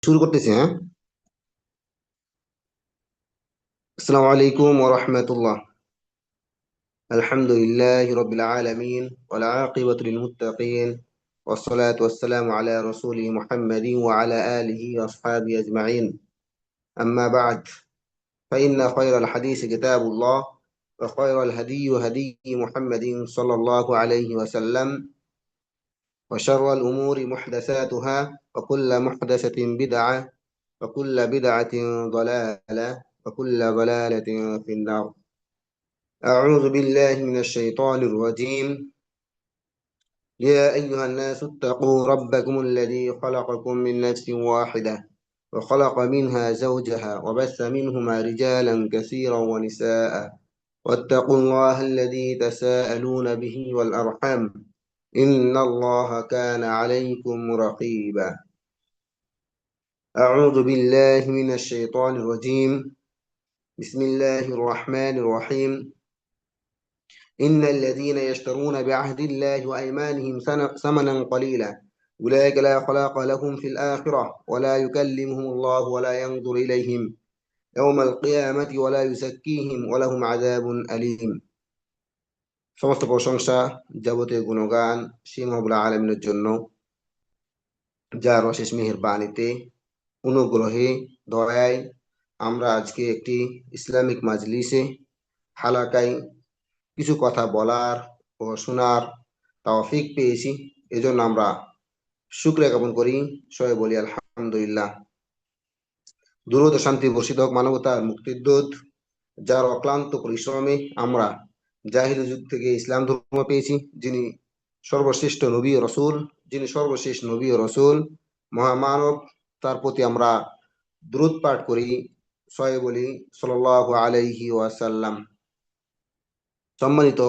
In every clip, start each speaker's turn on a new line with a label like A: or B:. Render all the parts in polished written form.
A: শুরু করতেছি, হ্যাঁ। আসসালামু আলাইকুম ওয়া রাহমাতুল্লাহ। আলহামদুলিল্লাহি রাব্বিল আলামিন ওয়াল আকিবাতু লিল মুত্তাকিন ওয়াসসালাতু ওয়াসসালামু আলা রাসূলি মুহাম্মাদিন ওয়া আলা আলিহি ওয়া আসহাবিহি আজমাইন। আম্মা বা'দ, فإن خير الحديث كتاب الله وخير الهدي هدي محمد صلى الله عليه وسلم وشر الأمور محدثاتها وكل محدثة بدعة وكل بدعة ضلالة وكل ضلالة في النار. أعوذ بالله من الشيطان الرجيم. يا أيها الناس اتقوا ربكم الذي خلقكم من نفس واحدة وخلق منها زوجها وبث منهما رجالا كثيرا ونساء واتقوا الله الذي تساءلون به والأرحام إن الله كان عليكم رقيبا. أعوذ بالله من الشيطان الرجيم. بسم الله الرحمن الرحيم. إن الذين يشترون بعهد الله وأيمانهم ثمنا قليلا أولئك لا خلاق لهم في الآخرة ولا يكلمهم الله ولا ينظر إليهم يوم القيامة ولا يزكيهم ولهم عذاب أليم. সমস্ত প্রশংসা, যাবতীয় গুণগান সেই মহাবুল আলমিনের জন্য, যার অশেষ মেহেরবানিতে, অনুগ্রহে, দয়ায় আমরা আজকে একটি ইসলামিক মাজলিসে হালাকায় কিছু কথা বলার ও শোনার তৌফিক পেয়েছি। এজন্য আমরা শুকরিয়া জ্ঞাপন করি, সবাই বলি আলহামদুলিল্লাহ। দুরূদ ও শান্তি বর্ষিত হোক মানবতার মুক্তির দূত, যার অক্লান্ত পরিশ্রমে আমরা জাহিলি যুগ থেকে ইসলাম ধর্ম পেয়েছি, যিনি সর্বশ্রেষ্ঠ নবী ও রসুল, যিনি সর্বশেষ নবী ও রসুল, মহামানব, তার প্রতি আমরা দুরূদ পাঠ করি, সবাই বলি সাল্লাল্লাহু আলাইহি ওয়াসাল্লাম। সম্মানিত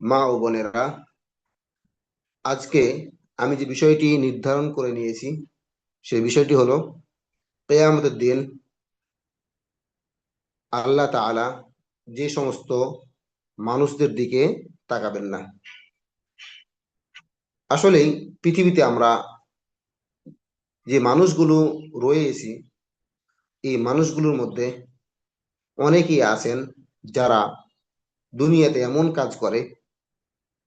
A: মা ও বোনেরা, আজকে আমি যে বিষয়টি নির্ধারণ করে নিয়েছি সেই বিষয়টি হলো কিয়ামতের দিন আল্লাহ তাআলা যে সমস্ত মানুষদের দিকে তাকাবেন না। আসলেই পৃথিবীতে আমরা যে মানুষগুলো রয়েছি, এই মানুষগুলোর মধ্যে অনেকেই আছেন যারা দুনিয়াতে এমন কাজ করে,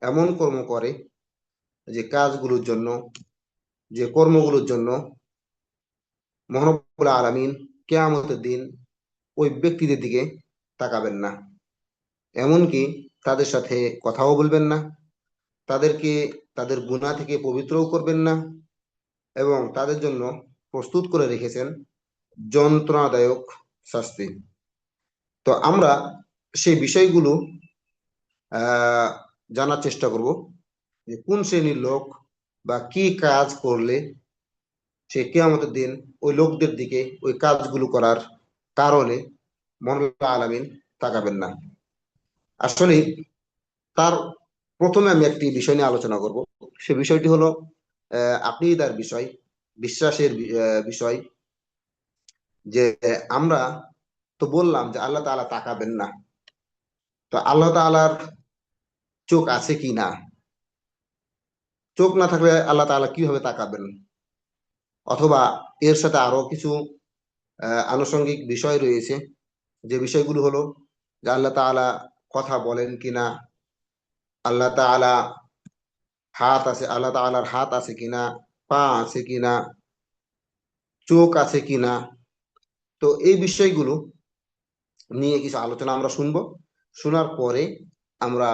A: এমন কর্ম করে, যে কাজগুলোর জন্য, যে কর্মগুলোর জন্য মহান রব্বুল আলামিন কিয়ামতের দিন ওই ব্যক্তিদের দিকে তাকাবেন না। এমনকি তাদের সাথে কথাও বলবেন না, তাদেরকে তাদের গুনাহ থেকে পবিত্রও করবেন না, এবং তাদের জন্য প্রস্তুত করে রেখেছেন যন্ত্রণাদায়ক শাস্তি। তো আমরা সেই বিষয়গুলো আহ জানার চেষ্টা করব, যে কোন শ্রেণীর লোক বা কি কাজ করলে সে কিয়ামতের দিন ওই লোকদের দিকে, ওই কাজগুলো করার কারণে মহান আলামিন তাকাবেন না। আসলে তার প্রথমে আমি একটি বিষয় নিয়ে আলোচনা করব। সে বিষয়টি হলো আকীদার বিষয়, বিশ্বাসের বিষয়। যে আমরা তো বললাম যে আল্লাহ তাআলা তাকাবেন না, তো আল্লাহ তাআলার চোখ আছে কি না? চোখ না থাকলে আল্লাহ তাআলা কিভাবে তাকাবেন? অথবা এর সাথে আরো কিছু আনুষঙ্গিক বিষয় রয়েছে, যে বিষয়গুলো হলো যে আল্লাহ তাআলা কথা বলেন কিনা, আল্লাহ তাআলা হাত আছে, আল্লাহ তাআলার হাত আছে কিনা, পা আছে কিনা, চোখ আছে কিনা। তো এই বিষয়গুলো নিয়ে কিছু আলোচনা আমরা শুনবো। শোনার পরে আমরা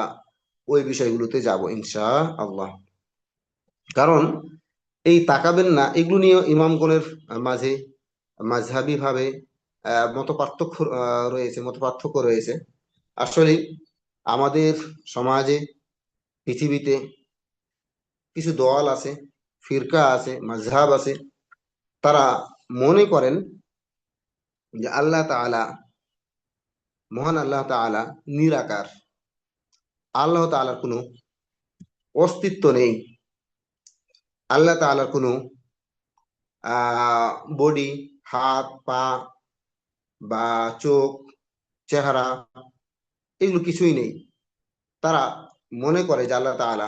A: ওই বিষয়গুলোতে যাব ইনশাআল্লাহ। কারণ এই তাকাবেন না এগুলো নিয়ে ইমামগণের মাঝে মাযহাবী ভাবে মত পার্থক্য রয়েছে। আসলে আমাদের সমাজে, পৃথিবীতে কিছু দল আছে, ফিরকা আছে, মাযহাব আছে, তারা মনে করেন যে আল্লাহ তাআলা, মহান আল্লাহ তাআলা নিরাকার, আল্লাহ তাআলার কোনো অস্তিত্ব নেই, আল্লাহ তাআলার কোনো বডি, হাত পা বা চোখ, চেহারা, এগুলো কিছুই নেই। তারা মনে করে যে আল্লাহ তাআলা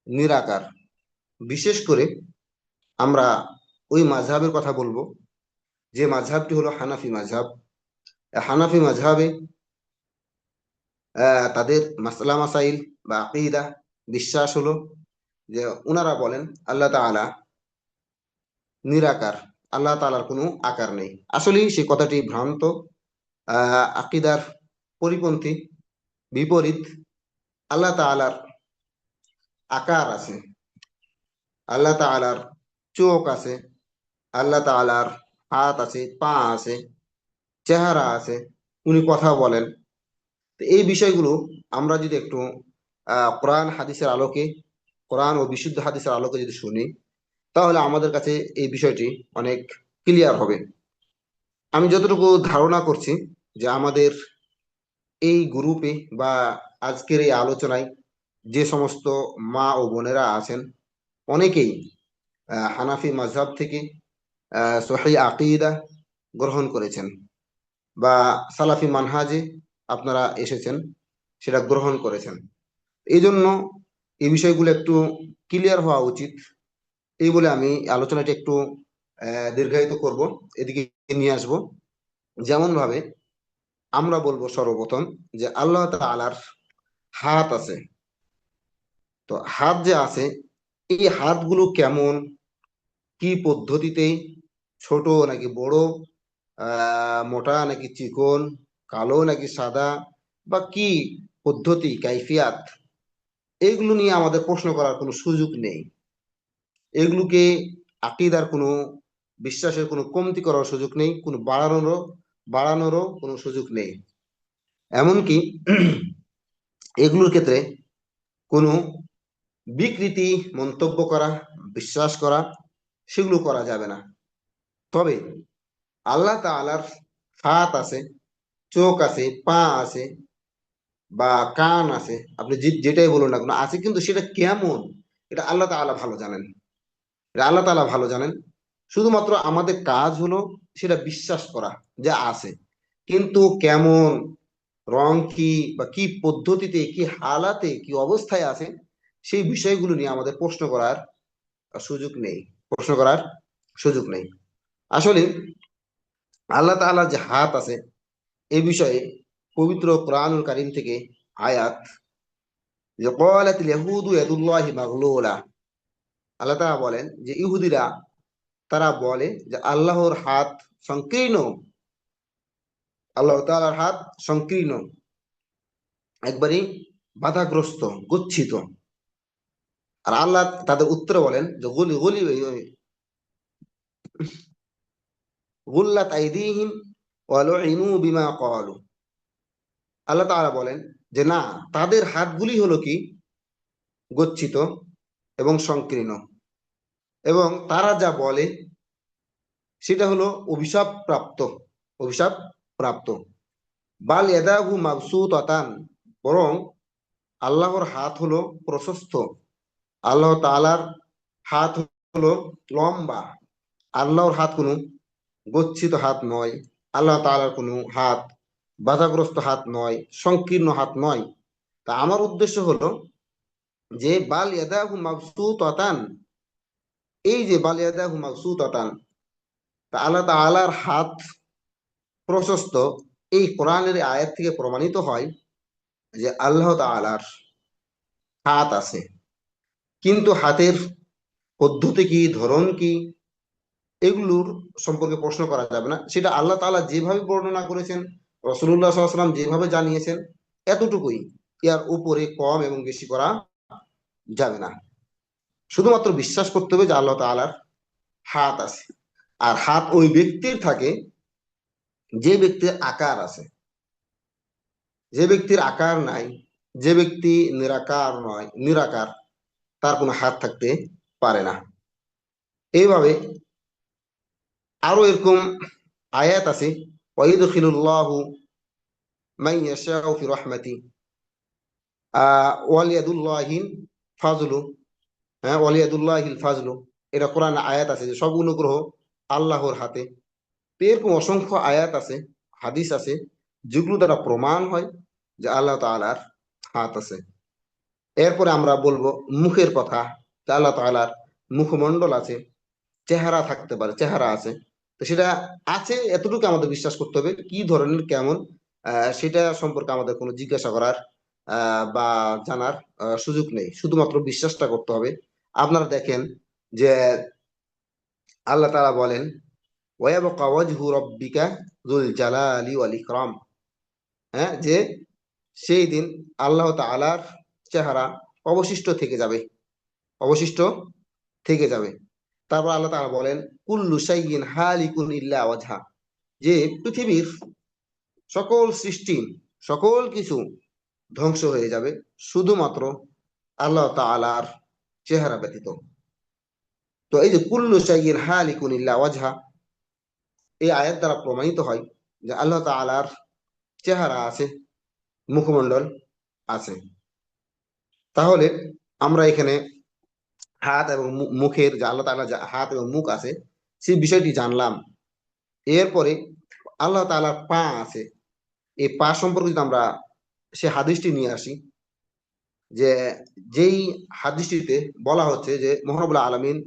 A: নিরাকার। বিশেষ করে আমরা ওই মাযহাবের কথা বলবো, যে মাযহাবটি হলো হানাফি মাযহাব। হানাফি মাযহাবে তাদের মাসলা মাসাইল বা আকীদা বিশ্বাস হলো যে উনারা বলেন আল্লাহ তাআলা নিরাকার, আল্লাহ তাআলার কোনো আকার নেই। আসলে সেই কথাটি ভ্রান্ত, আকীদার পরিপন্থী, বিপরীত। আল্লাহ তাআলার আকার আছে, আল্লাহ তাআলার চোখ আছে, আল্লাহ তাআলার হাত আছে, পা আছে, চেহারা আছে, উনি কথা বলেন। তো এই বিষয়গুলো আমরা যদি একটু কোরআন হাদিসের আলোকে, কোরআন ও বিশুদ্ধ হাদিসের আলোকে যদি শুনি, তাহলে আমাদের কাছে এই বিষয়টি অনেক ক্লিয়ার হবে। আমি যতটুকু ধারণা করছি যে আমাদের এই গ্রুপে বা আজকের এই আলোচনায় যে সমস্ত মা ও বোনেরা আছেন, অনেকেই হানাফি মাযহাব থেকে সহিহ আকীদা গ্রহণ করেছেন বা সালাফি মানহাজে আপনারা এসেছেন, সেটা গ্রহণ করেছেন। এই জন্য এই বিষয়গুলো একটু ক্লিয়ার হওয়া উচিত, এই বলে আমি আলোচনাটা একটু দীর্ঘায়িত করব, এদিকে নিয়ে আসব। যেমন ভাবে আমরা বলবো সর্বপ্রথম যে আল্লাহ তাআলার হাত আছে। তো হাত যে আছে, এই হাতগুলো কেমন, কি পদ্ধতিতে, ছোট নাকি বড়, মোটা নাকি চিকন, কালো নাকি সাদা, বা কি পদ্ধতি কাইফিয়াত, এগুলো নিয়ে আমাদের প্রশ্ন করার কোনো সুযোগ নেই। এগুলোকে আকীদার কোনো, বিশ্বাসের কোনো কমতি করার সুযোগ নেই, কোনো বাড়ানোরও কোনো সুযোগ নেই। এমনকি এগুলোর ক্ষেত্রে কোনো বিকৃতি মন্তব্য করা, বিশ্বাস করা, সেগুলো করা যাবে না। তবে আল্লাহ তাআলার হাত আছে, চোখ আছে, পা আছে, বা কান আছে, আপনি যেটাই বলুন না কেন আছে, কিন্তু সেটা কেমন, এটা আল্লাহ তাআলা ভালো জানেন। এটা আল্লাহ তাআলা ভালো জানেন। শুধুমাত্র আমাদের কাজ হলো সেটা বিশ্বাস করা যে আছে, কিন্তু কেমন, রং কি, বা কি পদ্ধতিতে, কি হালাতে, কি অবস্থায় আছে, সেই বিষয়গুলো নিয়ে আমাদের প্রশ্ন করার সুযোগ নেই, প্রশ্ন করার সুযোগ নেই। আসলে আল্লাহ তাআলার যে হাত আছে, এই বিষয়ে পবিত্র কোরআনুল কারীম থেকে আয়াত, যে ক্বালাতিল ইয়াহুদু ইয়াদুল্লাহি মাগলুলা, আল্লাহ তাআলা বলেন যে ইহুদিরা তারা বলে যে আল্লাহর হাত সংকীর্ণ, আল্লাহ তাআলার হাত সংকীর্ণ, একবারই বাধাগ্রস্ত, গচ্ছিত। আর আল্লাহ তাদের উত্তরে বলেন যে গুলি গুলি গুল্লাত আইদিহিম ওয়া লুইনু বিমা ক্বালু, আল্লাহ তাআলা বলেন যে না, তাদের হাতগুলি হলো কি গচ্ছিত এবং সংকীর্ণ, এবং তারা যা বলে সেটা হলো অভিশাপ প্রাপ্ত, অভিশাপ প্রাপ্ত। বাল ইয়াদাহু মাবসুতাতান, বরং আল্লাহর হাত হলো প্রশস্ত, আল্লাহ তাআলার হাত হলো লম্বা। আল্লাহর হাত কোনো গচ্ছিত হাত নয়, আল্লাহ তাআলার কোনো হাত বাধাগ্রস্ত হাত নয়, সংকীর্ণ হাত নয়। তা আমার উদ্দেশ্য হলো যে বাল ইয়াদাহু মাবসুতাতান, এই যে বাল ইয়াদাহু মাবসুতাতান, তা আল্লাহ তাআলার হাত প্রশস্ত, এই কোরআনের আয়াত থেকে প্রমাণিত হয় যে আল্লাহ তাআলার হাত আছে। কিন্তু হাতের পদ্ধতি কি, ধরন কি, এগুলোর সম্পর্কে প্রশ্ন করা যাবে না। সেটা আল্লাহ তাআলা যেভাবে বর্ণনা করেছেন, রাসূলুল্লাহ সাল্লাল্লাহু আলাইহি ওয়াসাল্লাম যেভাবে জানিয়েছেন, এতটুকুই, এর উপরে কম এবং বেশি করা যাবে না। শুধুমাত্র বিশ্বাস করতে হবে যে আল্লাহ তাআলার হাত আছে। আর হাত ওই ব্যক্তির থাকে যে ব্যক্তির আকার আছে। যে ব্যক্তির আকার নাই, যে ব্যক্তি নিরাকার নয়, নিরাকার, তার কোনো হাত থাকতে পারে না। এইভাবে আরো এরকম আয়াত আছে, ওয়াইদখিলুল্লাহু মান ইয়াশাউ ফি রাহমাতি, ওয়ালিয়াদুল্লাহিল ফাজলু, হ্যাঁ ওয়ালিয়াদুল্লাহিল ফাজলু, এটা কোরআন আয়াত আছে যে সব অনুগ্রহ আল্লাহর হাতে। তো এরকম অসংখ্য আয়াত আছে, হাদিস আছে, যেগুলো দ্বারা প্রমাণ হয় যে আল্লাহ তাআলার হাত আছে। এরপরে আমরা বলবো মুখের কথা, যে আল্লাহ তাআলার মুখমণ্ডল আছে, চেহারা থাকতে পারে, চেহারা আছে। তো সেটা আছে এতটুকু আমাদের বিশ্বাস করতে হবে, কি ধরনের কেমন সেটা সম্পর্কে আমাদের কোনো জিজ্ঞাসা করার বা জানার সুযোগ নেই, শুধুমাত্র বিশ্বাসটা করতে হবে। আপনারা দেখেন যে আল্লাহ তাআলা বলেন ওয়ায়াবকা ওয়াজহু রাব্বিকা যুল জালালি ওয়াল ইকরাম, হ্যাঁ, যে সেই দিন আল্লাহ তাআলার চেহারা অবশিষ্ট থেকে যাবে, অবশিষ্ট থেকে যাবে। তারপর আল্লাহ তাআলা বলেন কুল্লু শাইইন হালিকুন ইল্লা ওয়াজহা, যে পৃথিবীর সকল সৃষ্টি, সকল কিছু ধ্বংস হয়ে যাবে শুধুমাত্র আল্লাহ তাআলার চেহারা ব্যতীত। তো এই যে কুল্লু শাইইন হালিকুন ইল্লা ওয়াজহা, এই আয়াত দ্বারা প্রমাণিত হয় যে আল্লাহ তাআলার চেহারা আছে, মুখমণ্ডল আছে। তাহলে আমরা এখানে হাত এবং মুখের, যে আল্লাহ তাআলা হাত এবং মুখ আছে সেই বিষয়টি জানলাম। এরপরে আল্লাহ তাআলার পা আছে, এই পা সম্পর্কে যদি আমরা সে হাদিসটি নিয়ে আসি, যে যেই হাদিসটিতে বলা হচ্ছে যে মহানবুল আলামিন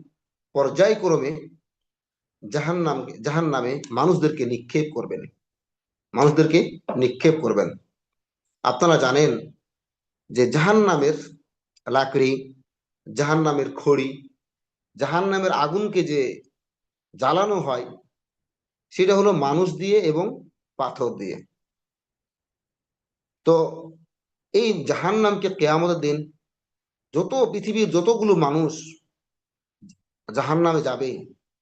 A: পর্যায়ক্রমে জাহান্নামে মানুষদেরকে নিক্ষেপ করবেন, মানুষদেরকে নিক্ষেপ করবেন। আপনারা জানেন যে জাহান্নামের লাকড়ি, জাহান্নামের খড়ি, জাহান্নামের আগুনকে যে জ্বালানো হয় সেটা হলো মানুষ দিয়ে এবং পাথর দিয়ে। তো এই জাহান্নামকে কিয়ামতের দিন যত পৃথিবীর যতগুলো মানুষ জাহান্নামে যাবে,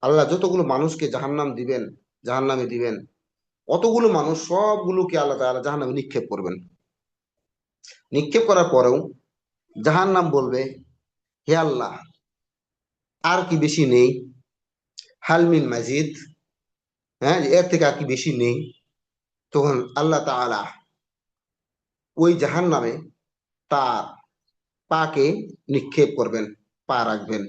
A: আল্লাহ যতগুলো মানুষকে জাহান্নাম দিবেন, জাহান্নামে দিবেন, অতগুলো মানুষ সবগুলোকে আল্লাহ তাআলা জাহান্নামে নিক্ষেপ করবেন। নিক্ষেপ করার পরেও জাহান্নাম বলবে হে আল্লাহ, আর কি বেশি নেই, হালমিন মাজিদ, হ্যাঁ, এর থেকে আর কি বেশি নেই। তখন আল্লাহ তাআলা ওই জাহান্নামে তার পাকে নিক্ষেপ করবেন, পা রাখবেন।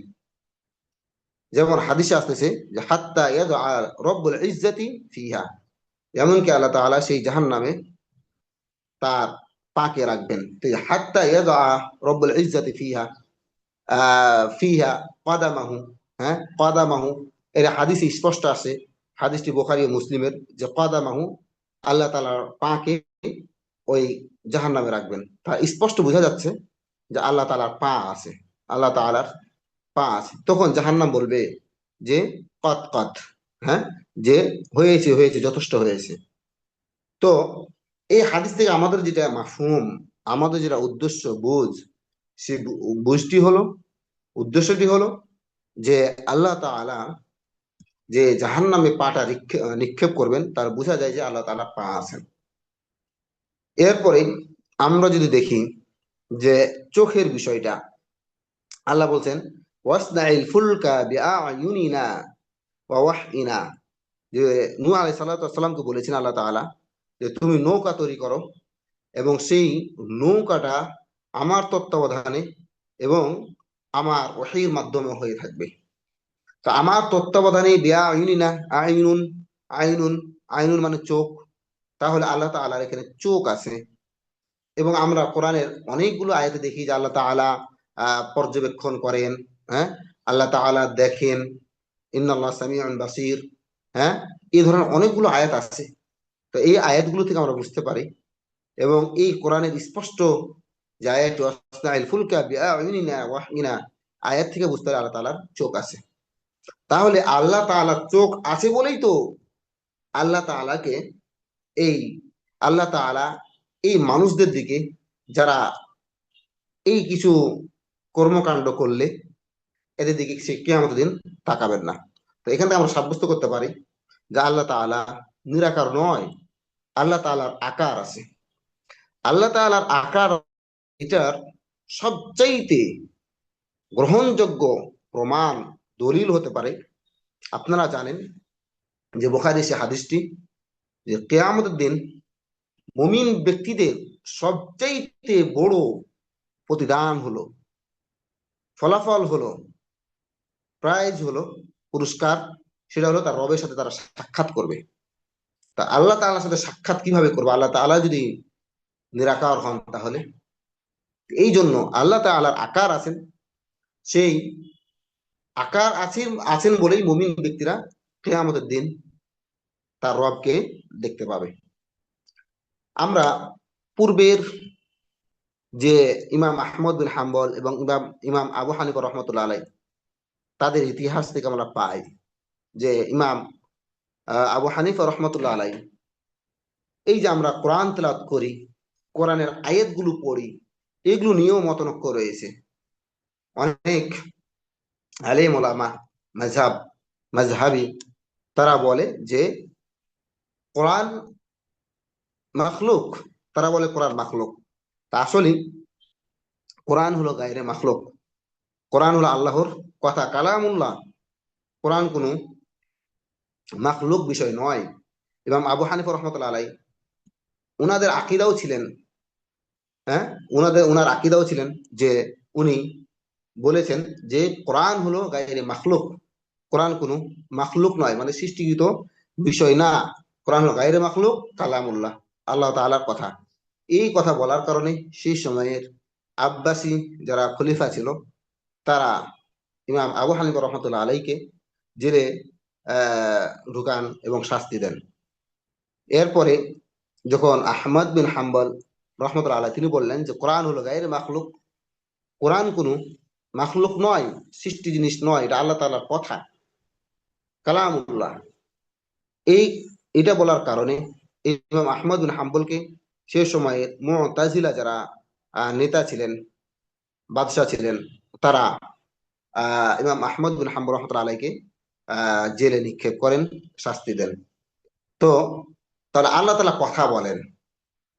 A: যেমন হাদিসে আসতেছে যে হাত্তা ইয়াদআ রব্বুল ইজ্জাতি ফিহা, এমনকি আল্লাহ তাআলা সেই জাহান্নামে তার পাকে রাখবেন। তো এই হাত্তা ইয়াদআ রব্বুল ইজ্জাতি ফিহা, ফিহা কাদামাহু, হ্যাঁ, কাদামাহু, এর হাদিসে স্পষ্ট আছে, হাদিসটি বুখারী ও মুসলিমের, যে কাদামাহু, আল্লাহ তাআলার পাকে ওই জাহান্নামে রাখবেন। তা স্পষ্ট বোঝা যাচ্ছে যে আল্লাহ তাআলার পা আছে, আল্লাহ তাআলার পা আছে। তখন জাহান্নাম বলবে যে কত কত, হ্যাঁ, যে হয়েছে হয়েছে, যথেষ্ট হয়েছে। তো এই হাদিস থেকে আমাদের যেটা মাফহুম, আমাদের যেটা উদ্দেশ্য বুঝ, সে বুঝটি হলো, উদ্দেশ্যটি হলো যে আল্লাহ তাআলা যে জাহান্নামে পাটা নিক্ষেপ করবেন, তার বোঝা যায় যে আল্লাহ তাআলা পা আছেন। এরপরে আমরা যদি দেখি যে চোখের বিষয়টা, আল্লাহ বলছেন ওয়াসনাইল ফুলকা বিআইউনিনা ওয়া ওয়াহইনা, যে নূহ আলাইহিস সালাতু ওয়াস সালামকে বলেছেন আল্লাহ তাআলা যে তুমি নৌকা তৈরি করো এবং সেই নৌকাটা আমার তত্ত্বাবধানে এবং আমার ওহীর মাধ্যমে হয়ে থাকবে। তো আমার তত্ত্বাবধানে বিআইউনিনা, আইনুন, আইনুন, আইনুন মানে চোখ। তাহলে আল্লাহ তাআলার এখানে চোখ আছে। এবং আমরা কোরআনের অনেকগুলো আয়াতে দেখি যে আল্লাহ তাআলা পর্যবেক্ষণ করেন, হ্যাঁ, আল্লাহ তাআলা দেখেন, ইন্নাল্লাহ সামিউন বাসীর, হ্যাঁ, এই ধরনের অনেকগুলো আয়াত আছে। তো এই আয়াতগুলো থেকে আমরা বুঝতে পারি, এবং এই কোরআনের স্পষ্ট যে আয়াত ওয়াসনাইল ফুলকা বিআইউনিনা ওয়াহইনা, আয়াত থেকে বুঝতে পারি আল্লাহ তাআলার চোখ আছে। তাহলে আল্লাহ তাআলার চোখ আছে বলেই তো আল্লাহ তাআলাকে এই আল্লাহ তাআলা এই মানুষদের দিকে, যারা এই কিছু কর্মকাণ্ড করলে এদের দিকে সে কিয়ামতের দিন তাকাবেন না। তো এখান থেকে আমরা সাব্যস্ত করতে পারি যে আল্লাহ তাআলা নিরাকার নয়, আল্লাহ তাআলার আকার আছে। আল্লাহ তাআলার আকার, এটার সবচাইতে গ্রহণযোগ্য প্রমাণ, দলিল হতে পারে, আপনারা জানেন যে বুখারী সে হাদিসটি, যে কিয়ামতের দিন মুমিন ব্যক্তিদের সবচাইতে বড় প্রতিদান হলো, ফলাফল হলো, প্রাইজ হলো, পুরস্কার, সেটা হলো তার রবের সাথে তারা সাক্ষাৎ করবে। তা আল্লাহ তাআলার সাথে সাক্ষাৎ কিভাবে করবে আল্লাহ তাআলা যদি নিরাকার হন? তাহলে এই জন্য আল্লাহ তাআলার আকার আছেন, সেই আকার আছেন আছেন বলেই মুমিন ব্যক্তিরা কিয়ামতের দিন তার রবকে দেখতে পাবে। আমরা পূর্বের যে ইমাম আহমদ বিন হাম্বল এবং ইমাম ইমাম আবু হানিফা রহমতুল্লাহ আলাই, তাদের ইতিহাস থেকে আমরা পাই যে ইমাম আবু হানিফা রহমতুল্লাহ আলাই, এই যে আমরা কোরআন তেলাওয়াত করি, কোরআনের আয়াতগুলো পড়ি, এগুলো নিয়েও মতনৈক্য রয়েছে। অনেক আলেম ওলামা, মাযহাব, মাযহাবী, তারা বলে যে কোরআন মাখলুক, তারা বলে কোরআন মাখলুক। তা আসলে কোরআন হলো গায়রে মাখলুক, কোরআন হলো আল্লাহর কথা, কালামুল্লাহ। কোরআন কোনো মাখলুক বিষয় নয়। এবং আবু হানিফা রহমতুল্লাহ আলাই, উনাদের আকিদাও ছিলেন, হ্যাঁ, উনার আকিদাও ছিলেন যে উনি বলেছেন যে কোরআন হলো গায়রে মাখলুক, কোরআন কোনো মাখলুক নয়, মানে সৃষ্টিকৃত বিষয় না। কোরআন হলো গায়রে মাখলুক, কালামুল্লাহ, আল্লাহ তাআলার কথা। এই কথা বলার কারণে সেই সময়ের আব্বাসী যারা খলিফা ছিল, তারা ইমাম আবু হানিফা রহমতুল্লাহ আলাইকে জেলে আহ ঢুকান এবং শাস্তি দেন। এরপরে যখন আহমদ বিন হাম্বল রহমতুল্লাহ আলাইহ তিনি বললেন যে কোরআন হলো গায়রে মাখলুক, কোরআন কোনো মাখলুক নয়, সৃষ্টি জিনিস নয়, এটা আল্লাহ তাআলার কথা, কালামুল্লাহ। এই এটা বলার কারণে ইমাম আহমদ বিন হাম্বলকে সে সময়ের মুতাজিলা যারা নেতা ছিলেন, বাদশাহ ছিলেন, তারা ইমাম আহমদ বিন হাম্বল রহমতুল্লাহ আলাইকে জেলে নিক্ষেপ করেন, শাস্তি দেন। তো তাহলে আল্লাহ তাআলা কথা বলেন,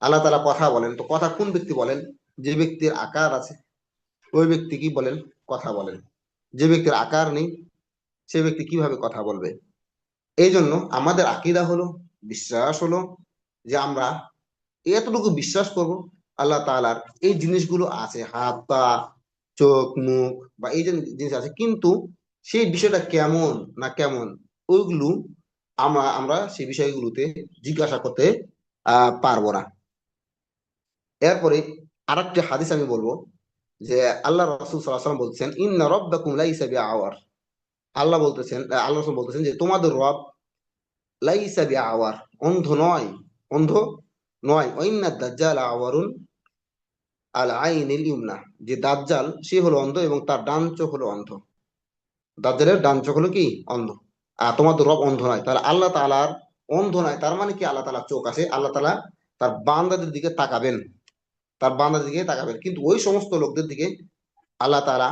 A: আল্লাহ তাআলা কথা বলেন, তো কথা কোন ব্যক্তি বলেন? যে ব্যক্তির আকার আছে ওই ব্যক্তি কি বলেন? কথা বলেন। যে ব্যক্তির আকার নেই সে ব্যক্তি কিভাবে কথা বলবে? এই জন্য আমাদের আকীদা হলো, বিশ্বাস হলো যে আমরা এতটুকু বিশ্বাস করব আল্লাহ তাআলার এই জিনিসগুলো আছে, হাত পা, চোখ মুখ, বা এই যে জিনিস আছে, কিন্তু সেই বিষয়টা কেমন না কেমন ওইগুলো আমরা আমরা সেই বিষয়গুলোতে জিজ্ঞাসা করতে পারবো না। এরপরে আরেকটি হাদিস আমি বলবো যে আল্লাহ রাসূল সাল্লাল্লাহু আলাইহি ওয়াসাল্লাম বলছেন, ইন্না রাব্বাকুম লাইসা বিআওয়ার। আল্লাহ বলতেছেন, আল্লাহ রাসূল বলতেছেন যে তোমাদের রব লাইসা বিআওয়ার, অন্ধ নয়, অন্ধ নয়। ওয়াইন্না দাজ্জাল আওয়ারুন আল আইনিল ইউমনা, যে দাজ্জাল সে হলো অন্ধ এবং তার ডান চোখ হলো অন্ধ। দাজ্জালের ডান চোখ হলো কি? অন্ধ। আর তোমাদের রব অন্ধ নয়। তাহলে আল্লাহ তাআলার অন্ধ নয়, তার মানে কি? আল্লাহ তাআলার চোখ আছে, আল্লাহ তাআলা তার বান্দাদের দিকে তাকাবেন, তার বান্দাদের দিকে তাকাবেন, কিন্তু ওই সমস্ত লোকদের দিকে আল্লাহ তাআলা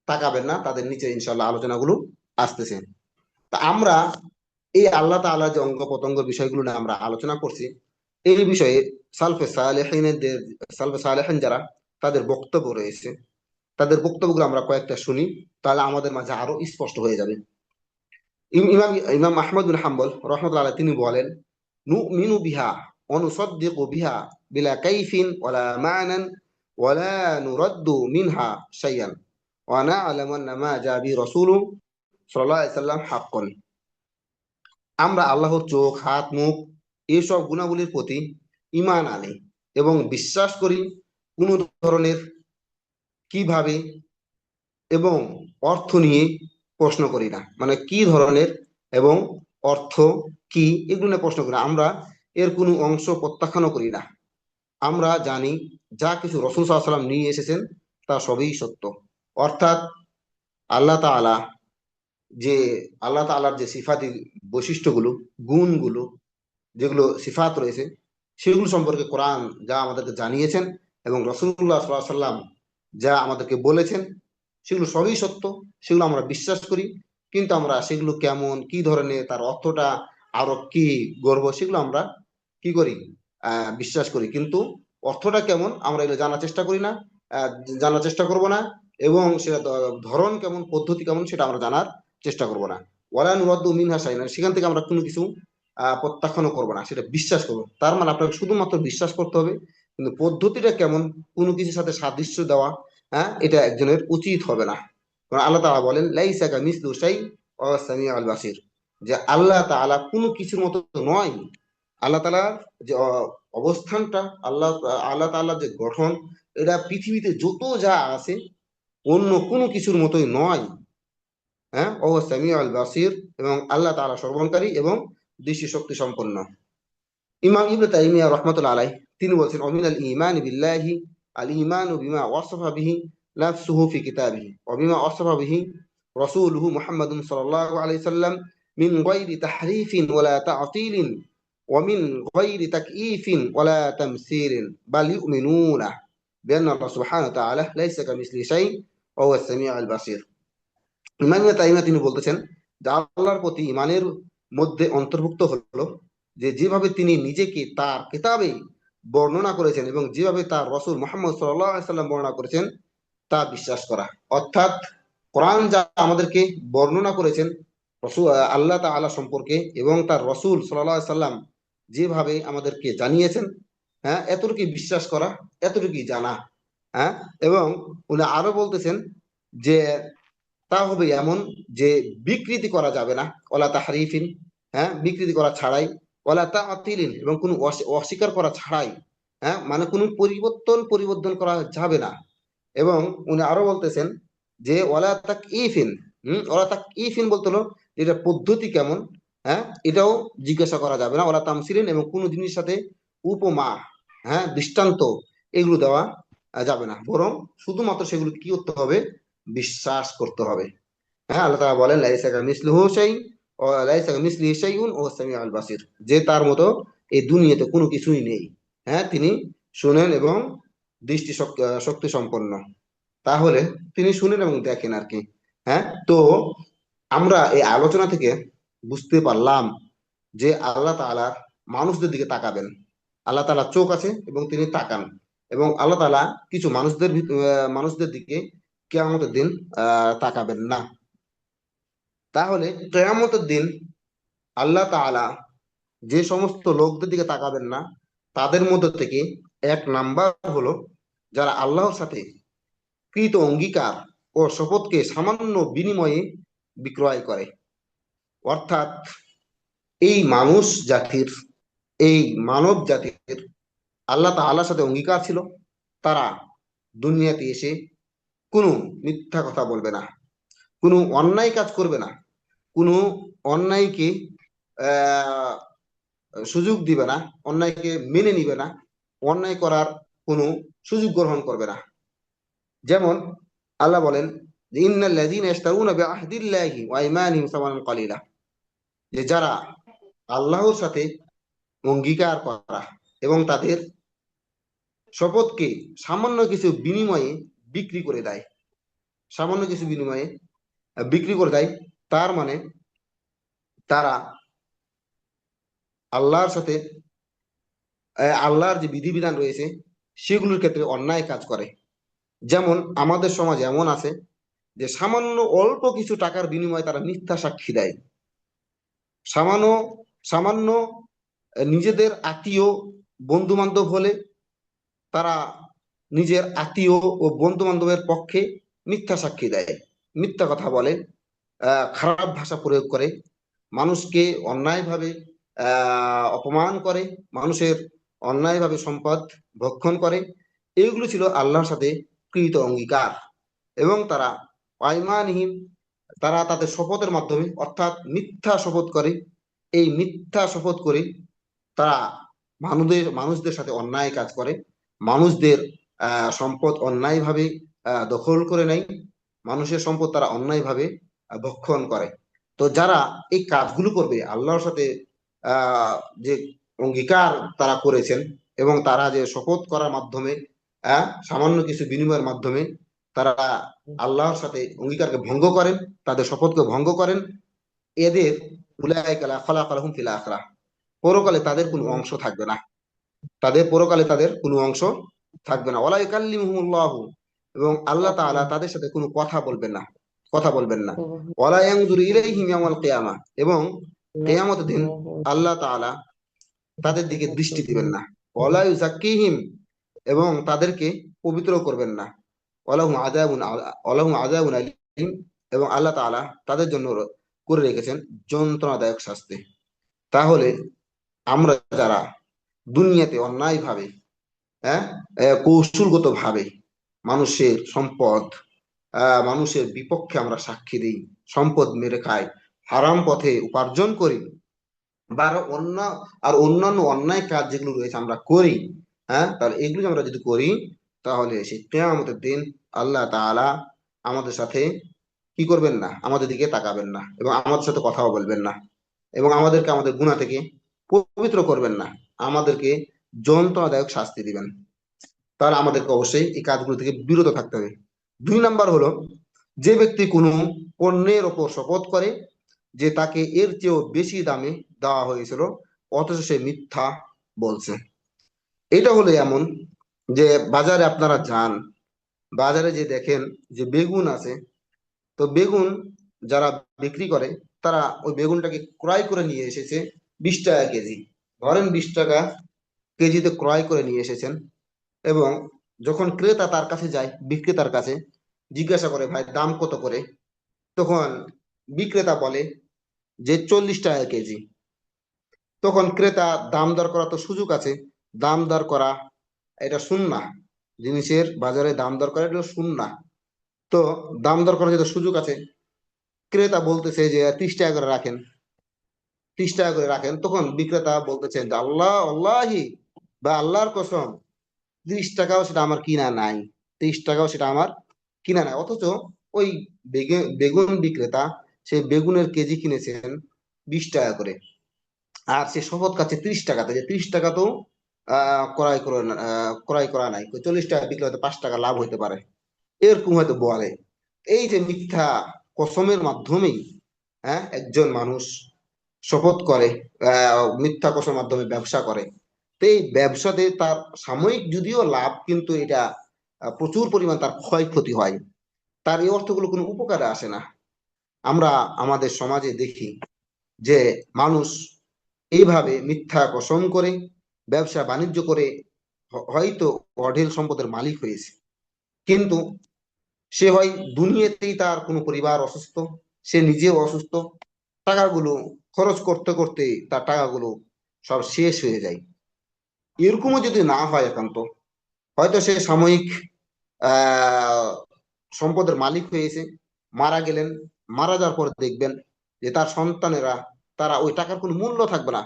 A: তাকাবেন না। তাদের নিচে ইনশাআল্লাহ আলোচনাগুলো আসতেছে। তা আমরা এই আল্লাহ তাআলার যে অঙ্গ প্রত্যঙ্গ বিষয়গুলো নিয়ে আমরা আলোচনা করছি, এই বিষয়ে সালফে সালেহিনদের, সালফে সালেহিন যারা, তাদের বক্তব্য রয়েছে, তাদের বক্তব্যগুলো আমরা কয়েকটা শুনি, তাহলে আমাদের মাঝে আরো স্পষ্ট হয়ে যাবে। ইমাম ইমাম আহমদ বিন হাম্বল রহমতুল্লাহ আলাইহি তিনি বলেন, নুমিনু বিহা ওয়া নুসাদ্দিকু বিহা বিলা কাইফিন ওয়ালা মা'নান ওয়ালা নুরাদ্দু মিনহা শাইআন ওয়া না'লামু আন্না মা জা বি রাসূলু সাল্লাল্লাহু আলাইহি সাল্লাম হাক্কুন। আমরা আল্লাহর চোখ, হাত, মুখ, এইসব গুণাবলীর প্রতি ঈমান আনি এবং বিশ্বাস করি। কোন ধরনের, কিভাবে এবং অর্থ নিয়ে প্রশ্ন করি না, মানে কি ধরনের এবং অর্থ কি এগুলো নিয়ে প্রশ্ন করি না। আমরা এর কোনো অংশ প্রত্যাখ্যানও করি না। আমরা জানি যা কিছু রাসূল সাল্লাল্লাহু আলাইহি সাল্লাম নিয়ে এসেছেন তা সবই সত্য। অর্থাৎ আল্লাহ তাআলা যে আল্লাহ তাআলার যে সিফাতি বৈশিষ্ট্যগুলো, গুণগুলো, যেগুলো সিফাত রয়েছে, সেগুলো সম্পর্কে কোরআন যা আমাদেরকে জানিয়েছেন এবং রাসূলুল্লাহ সাল্লাল্লাহু আলাইহি সাল্লাম যা আমাদেরকে বলেছেন, সেগুলো সবই সত্য, সেগুলো আমরা বিশ্বাস করি। কিন্তু আমরা সেগুলো কেমন, কি ধরনের, তার অর্থটা আরো কি গর্ব, সেগুলো আমরা কি করি? বিশ্বাস করি, কিন্তু অর্থটা কেমন আমরা এগুলো জানার চেষ্টা করি না, আহ, জানার চেষ্টা করব না। এবং সেটা ধরন কেমন, পদ্ধতি কেমন, সেটা আমরা জানার চেষ্টা করব না। ওয়ালা নুরাদ্দু মিনহা শাইআন, সেখান থেকে আমরা কোনো কিছু প্রত্যাখ্যানও করবো না, সেটা বিশ্বাস করবো। তার মানে আপনাকে শুধুমাত্র বিশ্বাস করতে হবে, কিন্তু পদ্ধতিটা কেমন, কোনো কিছুর সাথে সাদৃশ্য দেওয়া, হ্যাঁ, এটা একজনের উচিত হবে না। কারণ আল্লাহ তাআলা বলেন, লাইসা কামিসলু শাই ওয়া সামিউল বাসির, যে আল্লাহ তাআলা কোনো কিছুর মতো নয়। আল্লাহ তাআলার যে অবস্থানটা, আল্লাহ আল্লাহ তাআলার যে গঠন, এটা পৃথিবীতে যত যা আছে অন্য কোনো কিছুর মতোই নয়। হ্যাঁ, ও সামিউল বাসির, এবং আল্লাহ তাআলা সর্বজ্ঞানী এবং দৃষ্টি শক্তি সম্পন্ন। ইমাম ইবনে তাইমিয়া রাহমাতুল্লাহ আলাইহি তিনি বলছেন, অমিনাল ঈমান বিল্লাহি আল ঈমানু বিমা ওয়াসাফা বিহি নাফসুহু ফি কিতাবিহি ওয়া বিমা ওয়াসাফা বিহি রাসূলুহু মুহাম্মাদুন সাল্লাল্লাহু আলাইহি সাল্লাম মিন গায়রি তাহরিফিন ওয়ালা তা'তিলিন ওয়া মিন গায়রি তাকয়ীফিন ওয়ালা তামসীলিন বাল ইউমিনুনা বিআন্না আল্লাহ সুবহানাহু ওয়া তাআলা লাইসা কামিসলিহি শাই ওয়া হুয়াস সামিউল বাসীর। ইমাম ইবনে তাইমিয়া তিনি বলতেছেন যে আল্লাহর প্রতি ইমানের মধ্যে অন্তর্ভুক্ত হলো যে যেভাবে তিনি নিজেকে তার কিতাবে বর্ণনা করেছেন এবং যেভাবে তার রসুল মুহাম্মদ সাল্লাল্লাহু আলাইহি সাল্লাম বর্ণনা করেছেন তা বিশ্বাস করা। অর্থাৎ কোরআন যা আমাদেরকে বর্ণনা করেছেন রসুল আল্লাহ তাআলা সম্পর্কে এবং তার রসুল সাল্লাল্লাহু আলাইহি সাল্লাম যেভাবে আমাদেরকে জানিয়েছেন, হ্যাঁ, এতটুকুই বিশ্বাস করা, এতটুকুই জানা। হ্যাঁ, এবং উনি আরো বলতেছেন যে তা হবে এমন যে বিকৃতি করা যাবে না, ওলা তাহরিফিন, হ্যাঁ, বিকৃতি করা ছাড়াই, ওলা তাতিলিন এবং কোনো অস্বীকার করা ছাড়াই, হ্যাঁ, মানে কোনো পরিবর্তন করা যাবে না। এবং উনি আরো বলতেছেন যে ওলা তাক ইফিন, ওলা তাক ইফিন বলতে হলো এটা পদ্ধতি কেমন, হ্যাঁ, এটাও জিজ্ঞাসা করা যাবে না। ওলা তামসিলিন এবং কোনো জিনিসের সাথে উপমা, হ্যাঁ, দৃষ্টান্ত এগুলো দেওয়া যাবে না, বরং শুধুমাত্র সেগুলো কি করতে হবে, বিশ্বাস করতে হবে। হ্যাঁ, আল্লাহ তাআলা বলেন লাইসা কামিসলিহি শাই ও লাইসা কামিসলিহি শাইউন ওয়া সামিউল বাসির, যে তার মতো এই দুনিয়াতে কোনো কিছুই নেই। হ্যাঁ, তিনি শুনেন এবং দৃষ্টি শক্তি সম্পন্ন। তাহলে তিনি শুনেন এবং দেখেন আর কি। হ্যাঁ, তো আমরা এই আলোচনা থেকে বুঝতে পারলাম যে আল্লাহ তাআলা মানুষদের দিকে তাকাবেন। আল্লাহ তাআলা চোখ আছে এবং তিনি তাকান, এবং আল্লাহ তাআলা কিছু মানুষদের দিকে কিয়ামতের দিন তাকাবেন না। তাহলে কিয়ামতের দিন আল্লাহ তাআলা যে সমস্ত লোকদের দিকে তাকাবেন না তাদের মধ্যে থেকে এক নাম্বার হলো যারা আল্লাহর সাথে কৃত অঙ্গীকার ও শপথকে সামান্য বিনিময়ে বিক্রয় করে। অর্থাৎ এই মানুষ জাতির, এই মানব জাতির আল্লাহ তাআলার সাথে অঙ্গীকার ছিল, তারা দুনিয়াতে এসে কোনো মিথ্যা কথা বলবে না, কোনো অন্যায় কাজ করবে না, কোনো অন্যায়কে আহ সুযোগ দিবে না, অন্যায়কে মেনে নিবে না, অন্যায় করার কোনো সুযোগ গ্রহণ করবে না। যেমন আল্লাহ বলেন যে ইন্নাল্লাযীনা ইশতারুনা বিআহদিল্লাহি ওয়া আইমানিহিম সামানান কালিলা, যে যারা আল্লাহর সাথে অঙ্গীকার করা এবং তাদের শপথকে সামান্য কিছু বিনিময়ে বিক্রি করে দেয়, সামান্য কিছু বিনিময়ে বিক্রি করে দেয়, তার মানে তারা আল্লাহর সাথে আল্লাহর যে বিধিবিধান রয়েছে সেগুলোর ক্ষেত্রে অন্যায় কাজ করে। যেমন আমাদের সমাজে এমন আছে যে সামান্য অল্প কিছু টাকার বিনিময়ে তারা মিথ্যা সাক্ষী দেয়। সামান্য সামান্য নিজেদের আত্মীয় বন্ধু বান্ধব হলে তারা নিজের আত্মীয় ও বন্ধু বান্ধবের পক্ষে মিথ্যা সাক্ষী দেয়, মিথ্যা কথা বলে, খারাপ ভাষা প্রয়োগ করে, মানুষকে অন্যায়ভাবে অপমান করে, মানুষের অন্যায়ভাবে সম্পদ ভক্ষণ করে। এইগুলো ছিল আল্লাহর সাথে কৃত অঙ্গীকার। এবং তারা আইমানহীন, তারা তাদের শপথের মাধ্যমে অর্থাৎ মিথ্যা শপথ করে। এই মিথ্যা শপথ করে তারা মানুষদের সাথে অন্যায় কাজ করে, মানুষদের সম্পদ অন্যায়ভাবে দখল করে নেয়, মানুষের সম্পদ তারা অন্যায়ভাবে ভক্ষণ করে। তো যারা এই কাজগুলো করবে আল্লাহর সাথে আহ যে অঙ্গীকার তারা করেছেন এবং তারা যে শপথ করার মাধ্যমে সামান্য কিছু বিনিময়ের মাধ্যমে তারা আল্লাহর সাথে অঙ্গীকারকে ভঙ্গ করেন, তাদের শপথকে ভঙ্গ করেন, এদের উলাইকা লা খালাকা লাহুম ফিল আখিরাহ, পরকালে তাদের কোনো অংশ থাকবে না, তাদের পরকালে তাদের কোনো অংশ থাকবে না। ওয়ালা ইউকাল্লিমুহুমুল্লাহু, এবং আল্লাহ তাআলা তাদের সাথে কোনো কথা বলবেন না। ওয়ালা ইয়ানজুরু ইলাইহিম ইয়াওমাল কিয়ামা, এবং কিয়ামতের দিন আল্লাহ তাআলা তাদের দিকে দৃষ্টি দিবেন না। ওয়ালা ইউযাক্কিহিম, এবং তাদেরকে পবিত্র করবেন না। ওয়ালাহুম আযাবুন আলীম, এবং আল্লাহ তাআলা তাদের জন্য করে রেখেছেন যন্ত্রণাদায়ক শাস্তি। তাহলে আমরা যারা দুনিয়াতে অন্যায়ভাবে, হ্যাঁ, কৌশলগত ভাবে মানুষের সম্পদ মানুষের বিপক্ষে আমরা সাক্ষী দিই, সম্পদ মেরে খাই, হারাম পথে উপার্জন করি, বা আরো অন্যান্য অন্যায় কাজ যেগুলো রয়েছে আমরা করি, হ্যাঁ, তাহলে এগুলো আমরা যদি করি, তাহলে সেই কিয়ামতের দিন আল্লাহ তাআলা আমাদের সাথে কি করবেন না, আমাদের দিকে তাকাবেন না এবং আমাদের সাথে কথাও বলবেন না এবং আমাদেরকে আমাদের গুনাহ থেকে পবিত্র করবেন না, আমাদেরকে যন্ত্রণাদায়ক শাস্তি দিবেন। তাহলে আমাদেরকে অবশ্যই এই কাজগুলো থেকে বিরত থাকতে হবে। 2 নাম্বার হলো, যে ব্যক্তি কোনো পণ্যের ওপর শপথ করে যে তাকে এর চেয়েও বেশি দামে দেওয়া হয়েছিল, অথচ সে মিথ্যা বলছে। এটা হলো এমন যে বাজারে আপনারা যান, বাজারে যে দেখেন যে বেগুন আছে, তো বেগুন যারা বিক্রি করে তারা ওই বেগুনটাকে ক্রয় করে নিয়ে এসেছে 20 টাকা কেজি, ধরেন 20 টাকা কেজিতে ক্রয় করে নিয়ে এসেছেন, এবং যখন ক্রেতা তার কাছে যায়, বিক্রেতার কাছে জিজ্ঞাসা করে ভাই দাম কত করে, তখন বিক্রেতা বলে যে 40 টাকা কেজি। তখন ক্রেতা দাম দর করা তো সুযোগ আছে, দাম দর করা এটা সুন্নাহ, জিনিসের বাজারে দাম দর করা এটা সুন্নাহ। তো দাম দর করার যেটা সুযোগ আছে, ক্রেতা বলতেছে যে 30 টাকা করে রাখেন, 30 টাকা করে রাখেন, তখন বিক্রেতা বলতেছেন যে আল্লাহ আল্লাহি, বা আল্লাহর কসম, 30 টাকাও সেটা আমার কিনা নাই, 30 টাকাও সেটা আমার কিনা নাই। অথচ ওই বেগুন বিক্রেতা সেই বেগুনের কেজি কিনেছেন 20 টাকা করে, আর সে শপথ খাচ্ছে 30 টাকাতে, যে 30 টাকা তো ক্রয় করা নাই, 40 টাকা বিক্রি হয়তো 5 টাকা লাভ হইতে পারে, এরকম হয়তো বলে। এই যে মিথ্যা কসমের মাধ্যমেই, হ্যাঁ, একজন মানুষ শপথ করে, মিথ্যা কসমের মাধ্যমে ব্যবসা করে, তো এই ব্যবসাতে তার সাময়িক যদিও লাভ, কিন্তু এটা প্রচুর পরিমাণ তার ক্ষয়ক্ষতি হয়, তার এই অর্থগুলো কোনো উপকারে আসে না। আমরা আমাদের সমাজে দেখি যে মানুষ এইভাবে মিথ্যা কসম করে ব্যবসা বাণিজ্য করে হয়তো অঢেল সম্পদের মালিক হয়েছে, কিন্তু সে হয় দুনিয়াতেই তার কোনো পরিবার অসুস্থ, সে নিজেও অসুস্থ, টাকাগুলো খরচ করতে করতে তার টাকাগুলো সব শেষ হয়ে যায়। এরকমও যদি না হয় একান্ত, হয়তো সে সাময়িক আহ সম্পদের মালিক হয়েছে, মারা গেলেন, মারা যাওয়ার পর দেখবেন যে তার সন্তানেরা, তারা ওই টাকার কোনো মূল্য থাকবে না,